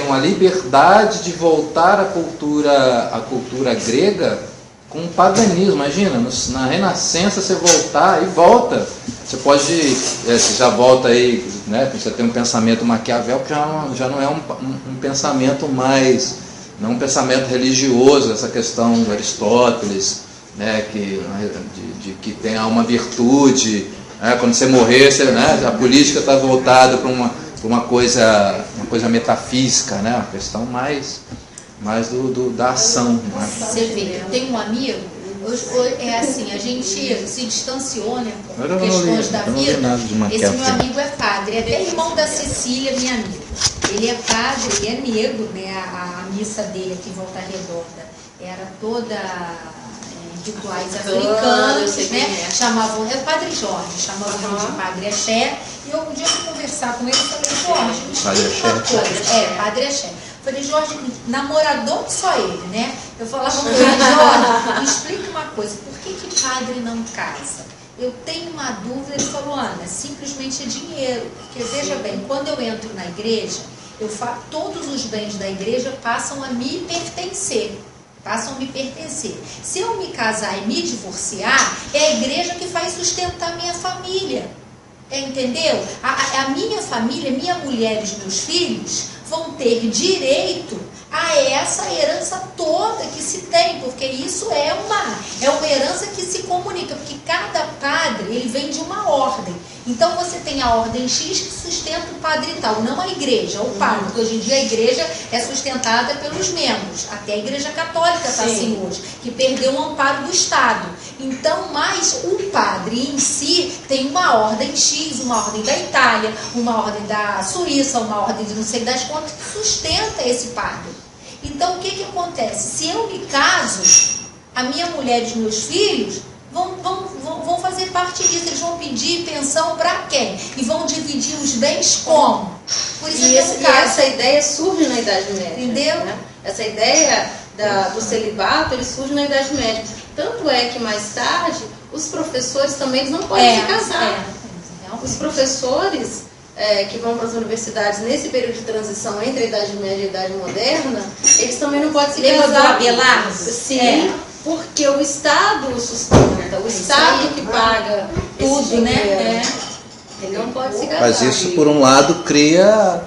Speaker 2: uma liberdade de voltar à cultura grega com o paganismo. Imagina, na Renascença você voltar e volta. Você pode, você já volta aí, né? Você tem um pensamento maquiavélico, já não é um pensamento mais, não um pensamento religioso, essa questão do Aristóteles, né? Que tem uma virtude. Quando você morrer, a política está voltada para uma coisa metafísica, né? Uma questão mais da ação. Né?
Speaker 5: Você vê, eu tenho um amigo, a gente se distanciou, né, por questões da vida. Esse meu amigo é padre, é até irmão da Cecília, minha amiga. Ele é padre, ele é negro, né? A missa dele aqui em Volta Redonda era toda rituais africanos, né? Chamavam, é o Padre Jorge, chamavam ele de Padre Axé. E eu um dia fui conversar com ele e falei, Jorge, me explica uma coisa. Padre Axé. Falei, Jorge, namorador só ele, né? Eu falava com ele, Jorge, me explica uma coisa, por que padre não casa? Eu tenho uma dúvida. Ele falou, Ana, simplesmente é dinheiro. Porque veja bem, quando eu entro na igreja, todos os bens da igreja passam a me pertencer. Se eu me casar e me divorciar, é a igreja que faz sustentar a minha família. Entendeu? A minha família, minha mulher e meus filhos vão ter direito a essa herança toda que se tem, porque isso é uma herança que se comunica, porque cada padre, ele vem de uma ordem. Então você tem a ordem X que sustenta o padre tal, não a igreja, o padre, porque hoje em dia a igreja é sustentada pelos membros, até a igreja católica está assim hoje, que perdeu o amparo do Estado. Então, mas o padre em si tem uma ordem X, uma ordem da Itália, uma ordem da Suíça, uma ordem de não sei das quantas, que sustenta esse padre. Então o que acontece? Se eu me caso, a minha mulher e os meus filhos vão fazer parte disso. Eles vão pedir pensão para quem? E vão dividir os bens como? Por isso
Speaker 1: e essa ideia surge na Idade Média.
Speaker 5: Entendeu?
Speaker 1: Né? Essa ideia do celibato, ele surge na Idade Média. Tanto é que mais tarde, os professores também eles não podem se casar. Os professores que vão para as universidades nesse período de transição entre a Idade Média e a Idade Moderna, eles também não podem se casar.
Speaker 5: Lembra do Abelardo?
Speaker 1: Sim. Porque o Estado sustenta, o Estado que paga tudo, né? Ele não pode se casar.
Speaker 2: Mas isso, por um lado, cria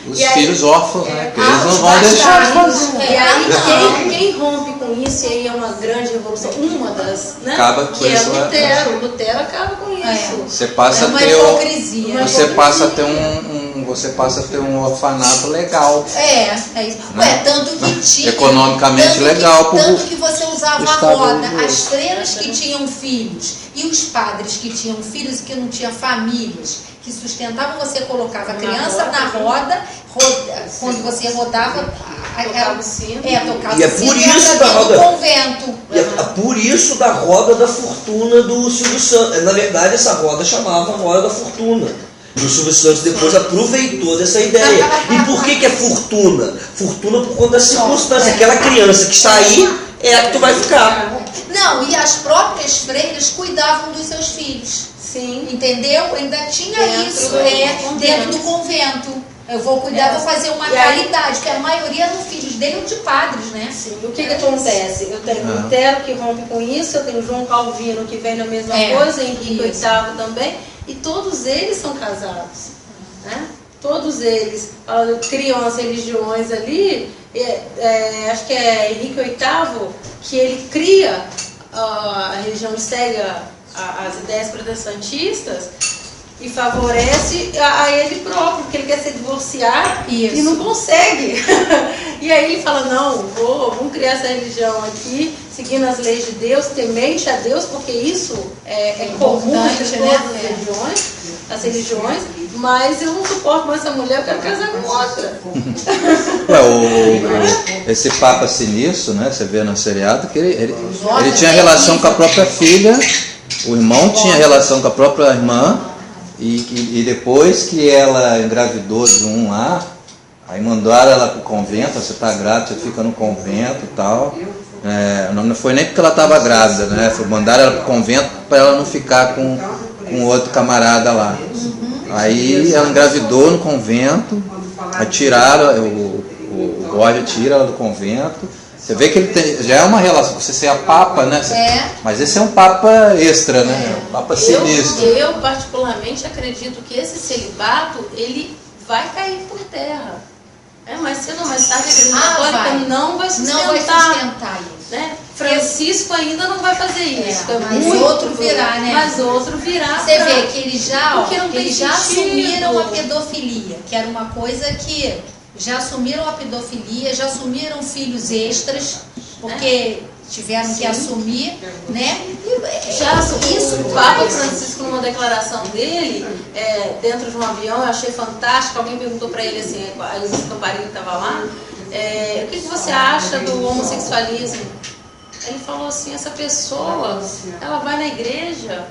Speaker 2: os filhos órfãos, né? Que eles não vão
Speaker 1: bastante.
Speaker 2: deixar de fazer.
Speaker 1: E aí, quem rompe com isso, e aí é uma grande revolução, uma das, né?
Speaker 2: Acaba com
Speaker 1: que é
Speaker 2: isso,
Speaker 1: Lutero. Lutero acaba com isso.
Speaker 2: Você passa a
Speaker 5: uma
Speaker 2: ter
Speaker 5: hipocrisia.
Speaker 2: você passa a ter um orfanato legal.
Speaker 5: É isso. Tanto que tinha.
Speaker 2: Economicamente legal.
Speaker 5: Tanto que você usava a
Speaker 2: Estado
Speaker 5: roda.
Speaker 2: de
Speaker 5: As freiras que tinham filhos e os padres que tinham filhos e que não tinham famílias que sustentavam, você colocava a criança na roda, quando você rodava,
Speaker 1: tocava o sino.
Speaker 5: Tocava
Speaker 4: E é
Speaker 5: o sino
Speaker 4: por
Speaker 5: e era
Speaker 4: isso
Speaker 5: dentro do
Speaker 4: da
Speaker 5: convento.
Speaker 4: E é por isso da roda da fortuna do Silvio Santos. Na verdade, essa roda chamava roda da fortuna. E o Silvio Santos depois aproveitou dessa ideia. E por que é fortuna? Fortuna por conta da circunstância. Aquela criança que está aí é a que tu vai ficar.
Speaker 5: Não, e as próprias freiras cuidavam dos seus filhos.
Speaker 1: Sim.
Speaker 5: Entendeu? Ainda tinha isso dentro do convento. Eu vou cuidar, vou fazer uma caridade, porque a maioria eram filhos dele ou de padres, né?
Speaker 1: Sim. O que acontece? Eu tenho Lutero que rompe com isso, eu tenho João Calvino que vem na mesma coisa, Henrique VIII também, e todos eles são casados. Né? Todos eles criam as religiões ali, acho que é Henrique VIII que ele cria a religião, segue as ideias protestantistas e favorece a ele próprio, porque ele quer se divorciar e não consegue. E aí ele fala, não, vamos criar essa religião aqui, seguindo as leis de Deus, temente a Deus, porque isso é comum entre todas as religiões, mas eu não suporto mais essa mulher, eu quero casar com outra.
Speaker 2: Esse Papa Sinistro, né, você vê no seriado, que ele tinha relação com a própria filha, o irmão tinha relação com a própria irmã, e depois que ela engravidou de um lá, aí mandaram ela para o convento, você está grávida, você fica no convento e tal. Não foi nem porque ela estava grávida, né? Mandaram ela para o convento para ela não ficar com outro camarada lá. Aí ela engravidou no convento, aí tiraram, o Borja tira ela do convento. Você vê que ele já é uma relação, você ser a papa, né? Mas esse é um papa extra, né? Um papa sinistro.
Speaker 1: Eu particularmente acredito que esse celibato, ele vai cair por terra. Mais cedo ou mais tarde a Igreja Católica não vai sustentar isso. Né? Francisco ainda não vai fazer isso.
Speaker 5: Mas outro virá, né?
Speaker 1: Mas outro virá.
Speaker 5: Você vê que eles já assumiram a
Speaker 1: sentido.
Speaker 5: pedofilia, que era uma coisa que já assumiram a pedofilia, já assumiram filhos extras, porque tiveram que assumir, né?
Speaker 1: O Papa Francisco, numa declaração dele, dentro de um avião, eu achei fantástico. Alguém perguntou para ele assim, aí o Camparino estava lá, o que você acha do homossexualismo? Ele falou assim, essa pessoa, ela vai na igreja,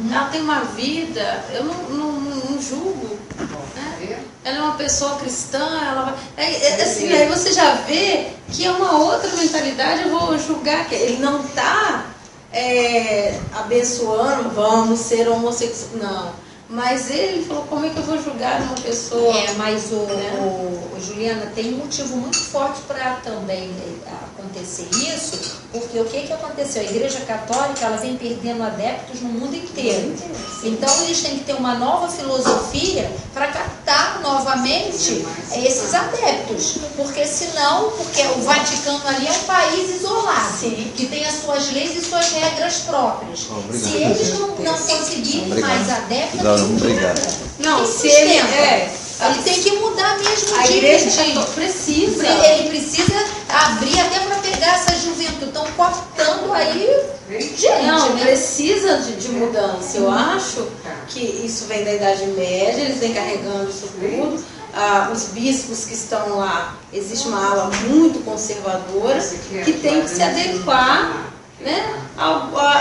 Speaker 1: ela tem uma vida, eu não julgo, né? Ela é uma pessoa cristã, ela vai... assim, aí você já vê que é uma outra mentalidade. Eu vou julgar que ele não está abençoando, vamos ser homossexuais, não. Mas ele falou, como é que eu vou julgar uma pessoa?
Speaker 5: Mas Juliana, tem um motivo muito forte para também acontecer isso, porque o que aconteceu? A Igreja Católica, ela vem perdendo adeptos no mundo inteiro. Então eles têm que ter uma nova filosofia para captar novamente esses adeptos, porque senão, porque o Vaticano ali é um país isolado, que tem as suas leis e suas regras próprias.
Speaker 2: Obrigado.
Speaker 5: Se eles não conseguirem mais adeptos,
Speaker 2: Obrigado.
Speaker 1: Não, se ele
Speaker 5: ele tem que mudar mesmo
Speaker 1: a
Speaker 5: de
Speaker 1: igreja precisa.
Speaker 5: Ele precisa abrir até para pegar essa juventude. Estão cooptando aí gente.
Speaker 1: Não,
Speaker 5: né?
Speaker 1: precisa de mudança. Eu acho que isso vem da Idade Média, eles vêm carregando isso tudo. Os bispos que estão lá, existe uma ala muito conservadora que tem que se adequar, né,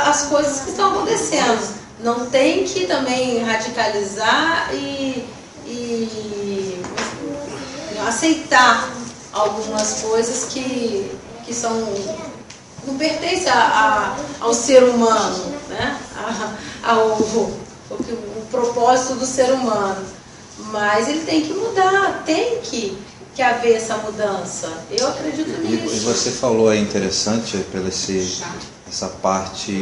Speaker 1: às coisas que estão acontecendo. Não tem que também radicalizar e aceitar algumas coisas que não pertencem ao ser humano, né? O propósito do ser humano. Mas ele tem que mudar, tem que haver essa mudança. Eu acredito nisso.
Speaker 2: E você falou, é interessante, pela essa parte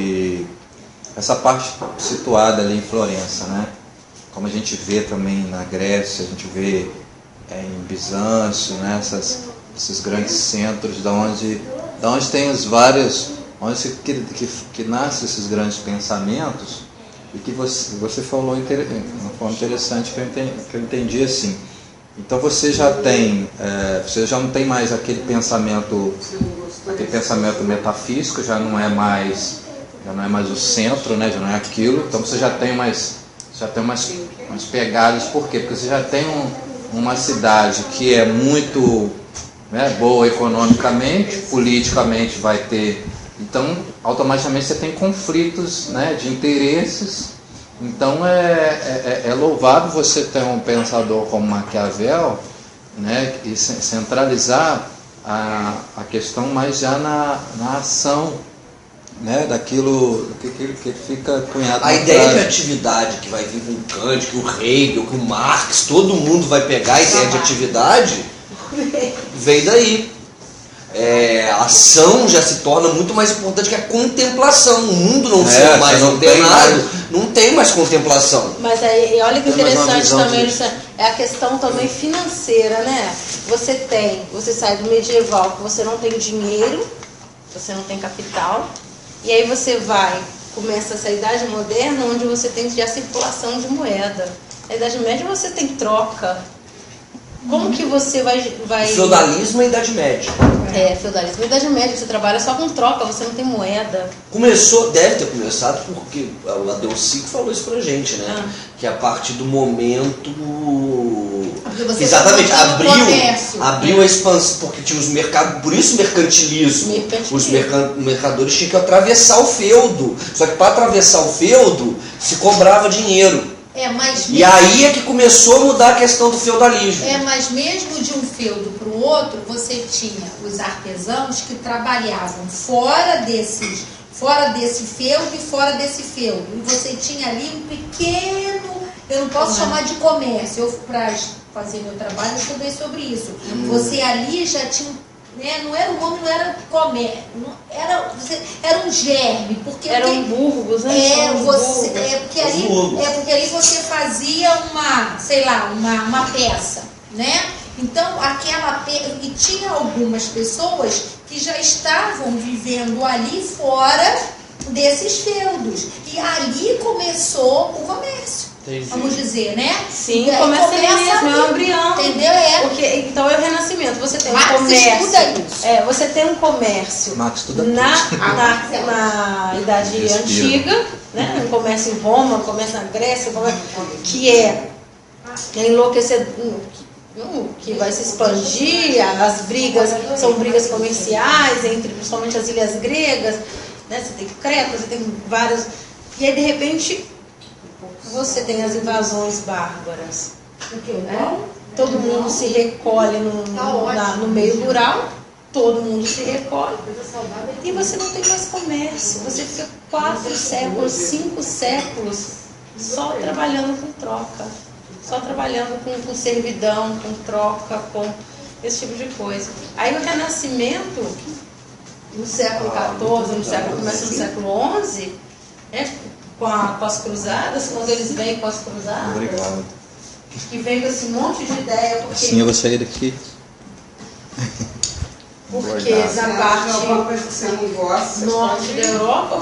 Speaker 2: situada ali em Florença, né? Como a gente vê também na Grécia, a gente vê em Bizâncio, né? Esses grandes centros da onde tem os vários, onde que nascem esses grandes pensamentos, e que você falou de uma forma interessante que eu entendi assim. Então você já não tem mais aquele pensamento metafísico, já não é mais o centro, né? Já não é aquilo. Então você já tem umas pegadas. Por quê? Porque você já tem uma cidade que é muito, né, boa economicamente, politicamente vai ter. Então automaticamente você tem conflitos, né, de interesses. Então é louvável você ter um pensador como Maquiavel, né, e centralizar a questão mais já na ação, né, daquilo que fica cunhado.
Speaker 4: A ideia de atividade que vai vir com o Kant, que o Hegel, que o Marx, todo mundo vai pegar a ideia de atividade, veio daí. A ação já se torna muito mais importante que a contemplação. O mundo não ser mais ordenado, não tem mais contemplação.
Speaker 1: Mas aí, olha que interessante também, é a questão também financeira, né? Você sai do medieval, que você não tem dinheiro, você não tem capital, e aí você começa essa idade moderna, onde você tem já circulação de moeda. Na Idade Média você tem troca. Como que você vai...
Speaker 4: Feudalismo e Idade Média.
Speaker 1: Feudalismo e Idade Média, você trabalha só com troca, você não tem moeda.
Speaker 4: Deve ter começado porque o Adeucico falou isso pra gente, né? Que a partir do momento... Exatamente, abriu a expansão, porque tinha os mercados, por isso mercantilismo. Os mercadores tinham que atravessar o feudo. Só que para atravessar o feudo, se cobrava dinheiro. E aí é que começou a mudar a questão do feudalismo.
Speaker 5: Mas mesmo de um feudo para o outro, você tinha os artesãos que trabalhavam fora desse feudo e fora desse feudo. E você tinha ali um pequeno, eu não posso chamar de comércio, para fazer meu trabalho eu estudei sobre isso. Você ali já tinha, né, não era o nome, não era comércio, era um germe, porque
Speaker 1: eram burgos, né?
Speaker 5: Porque ali você fazia uma peça, né? Então e tinha algumas pessoas que já estavam vivendo ali fora desses feudos, e ali começou o comércio. Vamos dizer, né?
Speaker 1: Sim, começa mesmo, é um embrião.
Speaker 5: Entendeu?
Speaker 1: Então é o Renascimento. Você tem
Speaker 5: Marx
Speaker 1: um comércio.
Speaker 5: Estuda isso.
Speaker 1: Você tem um comércio na Idade Antiga, né? Um comércio em Roma, um comércio na Grécia, que é enlouquecedor, que vai se expandir. As brigas são brigas comerciais entre principalmente as ilhas gregas, né? Você tem Creta, você tem várias. E aí de repente você tem as invasões bárbaras. Todo mundo se recolhe no meio rural, todo mundo se recolhe, e você não tem mais comércio. Você fica 4 séculos, 5 séculos Só trabalhando com troca. Só trabalhando com servidão, com troca, com esse tipo de coisa. Aí o Renascimento, no século XIV, começa no século XI, né, com as cruzadas, quando eles vêm com as cruzadas,
Speaker 2: Obrigado.
Speaker 1: que vem com esse monte de ideia, porque,
Speaker 2: Assim eu vou sair daqui.
Speaker 1: porque
Speaker 3: Você
Speaker 1: na
Speaker 3: acha
Speaker 1: parte
Speaker 3: alguma coisa que você não gosta?
Speaker 1: norte da Europa,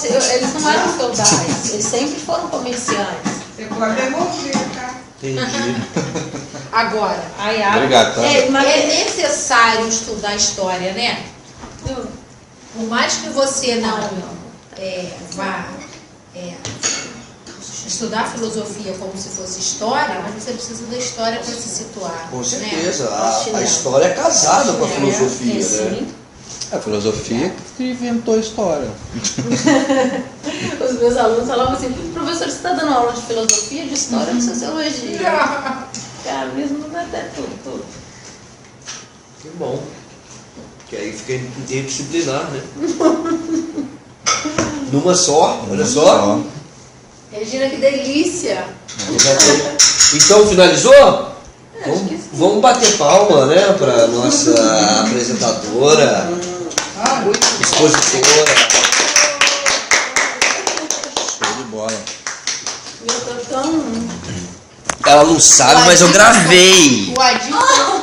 Speaker 1: eles não eram feudais, eles sempre foram comerciantes.
Speaker 3: Você pode devolver, tá?
Speaker 4: Entendi.
Speaker 5: Agora,
Speaker 2: Obrigado, tá?
Speaker 5: é necessário estudar história, né? Por mais que você não vá estudar filosofia como se fosse história, mas você precisa da história para se situar.
Speaker 4: Com
Speaker 5: né?
Speaker 4: certeza. A história é casada com a filosofia, né?
Speaker 1: Sim.
Speaker 2: A filosofia que inventou a história.
Speaker 1: Os meus alunos falavam assim, professor, você está dando aula de filosofia, de história ou de sociologia? Cara, mesmo não dá até tudo.
Speaker 4: Que bom. Que aí fica interdisciplinar, né? Numa só, olha só.
Speaker 1: Regina, que delícia!
Speaker 4: Então, finalizou? Vamos bater palma, né, para nossa apresentadora, expositora.
Speaker 2: Show de bola.
Speaker 1: Eu tô tão...
Speaker 4: Ela não sabe, mas eu gravei.
Speaker 5: O Adil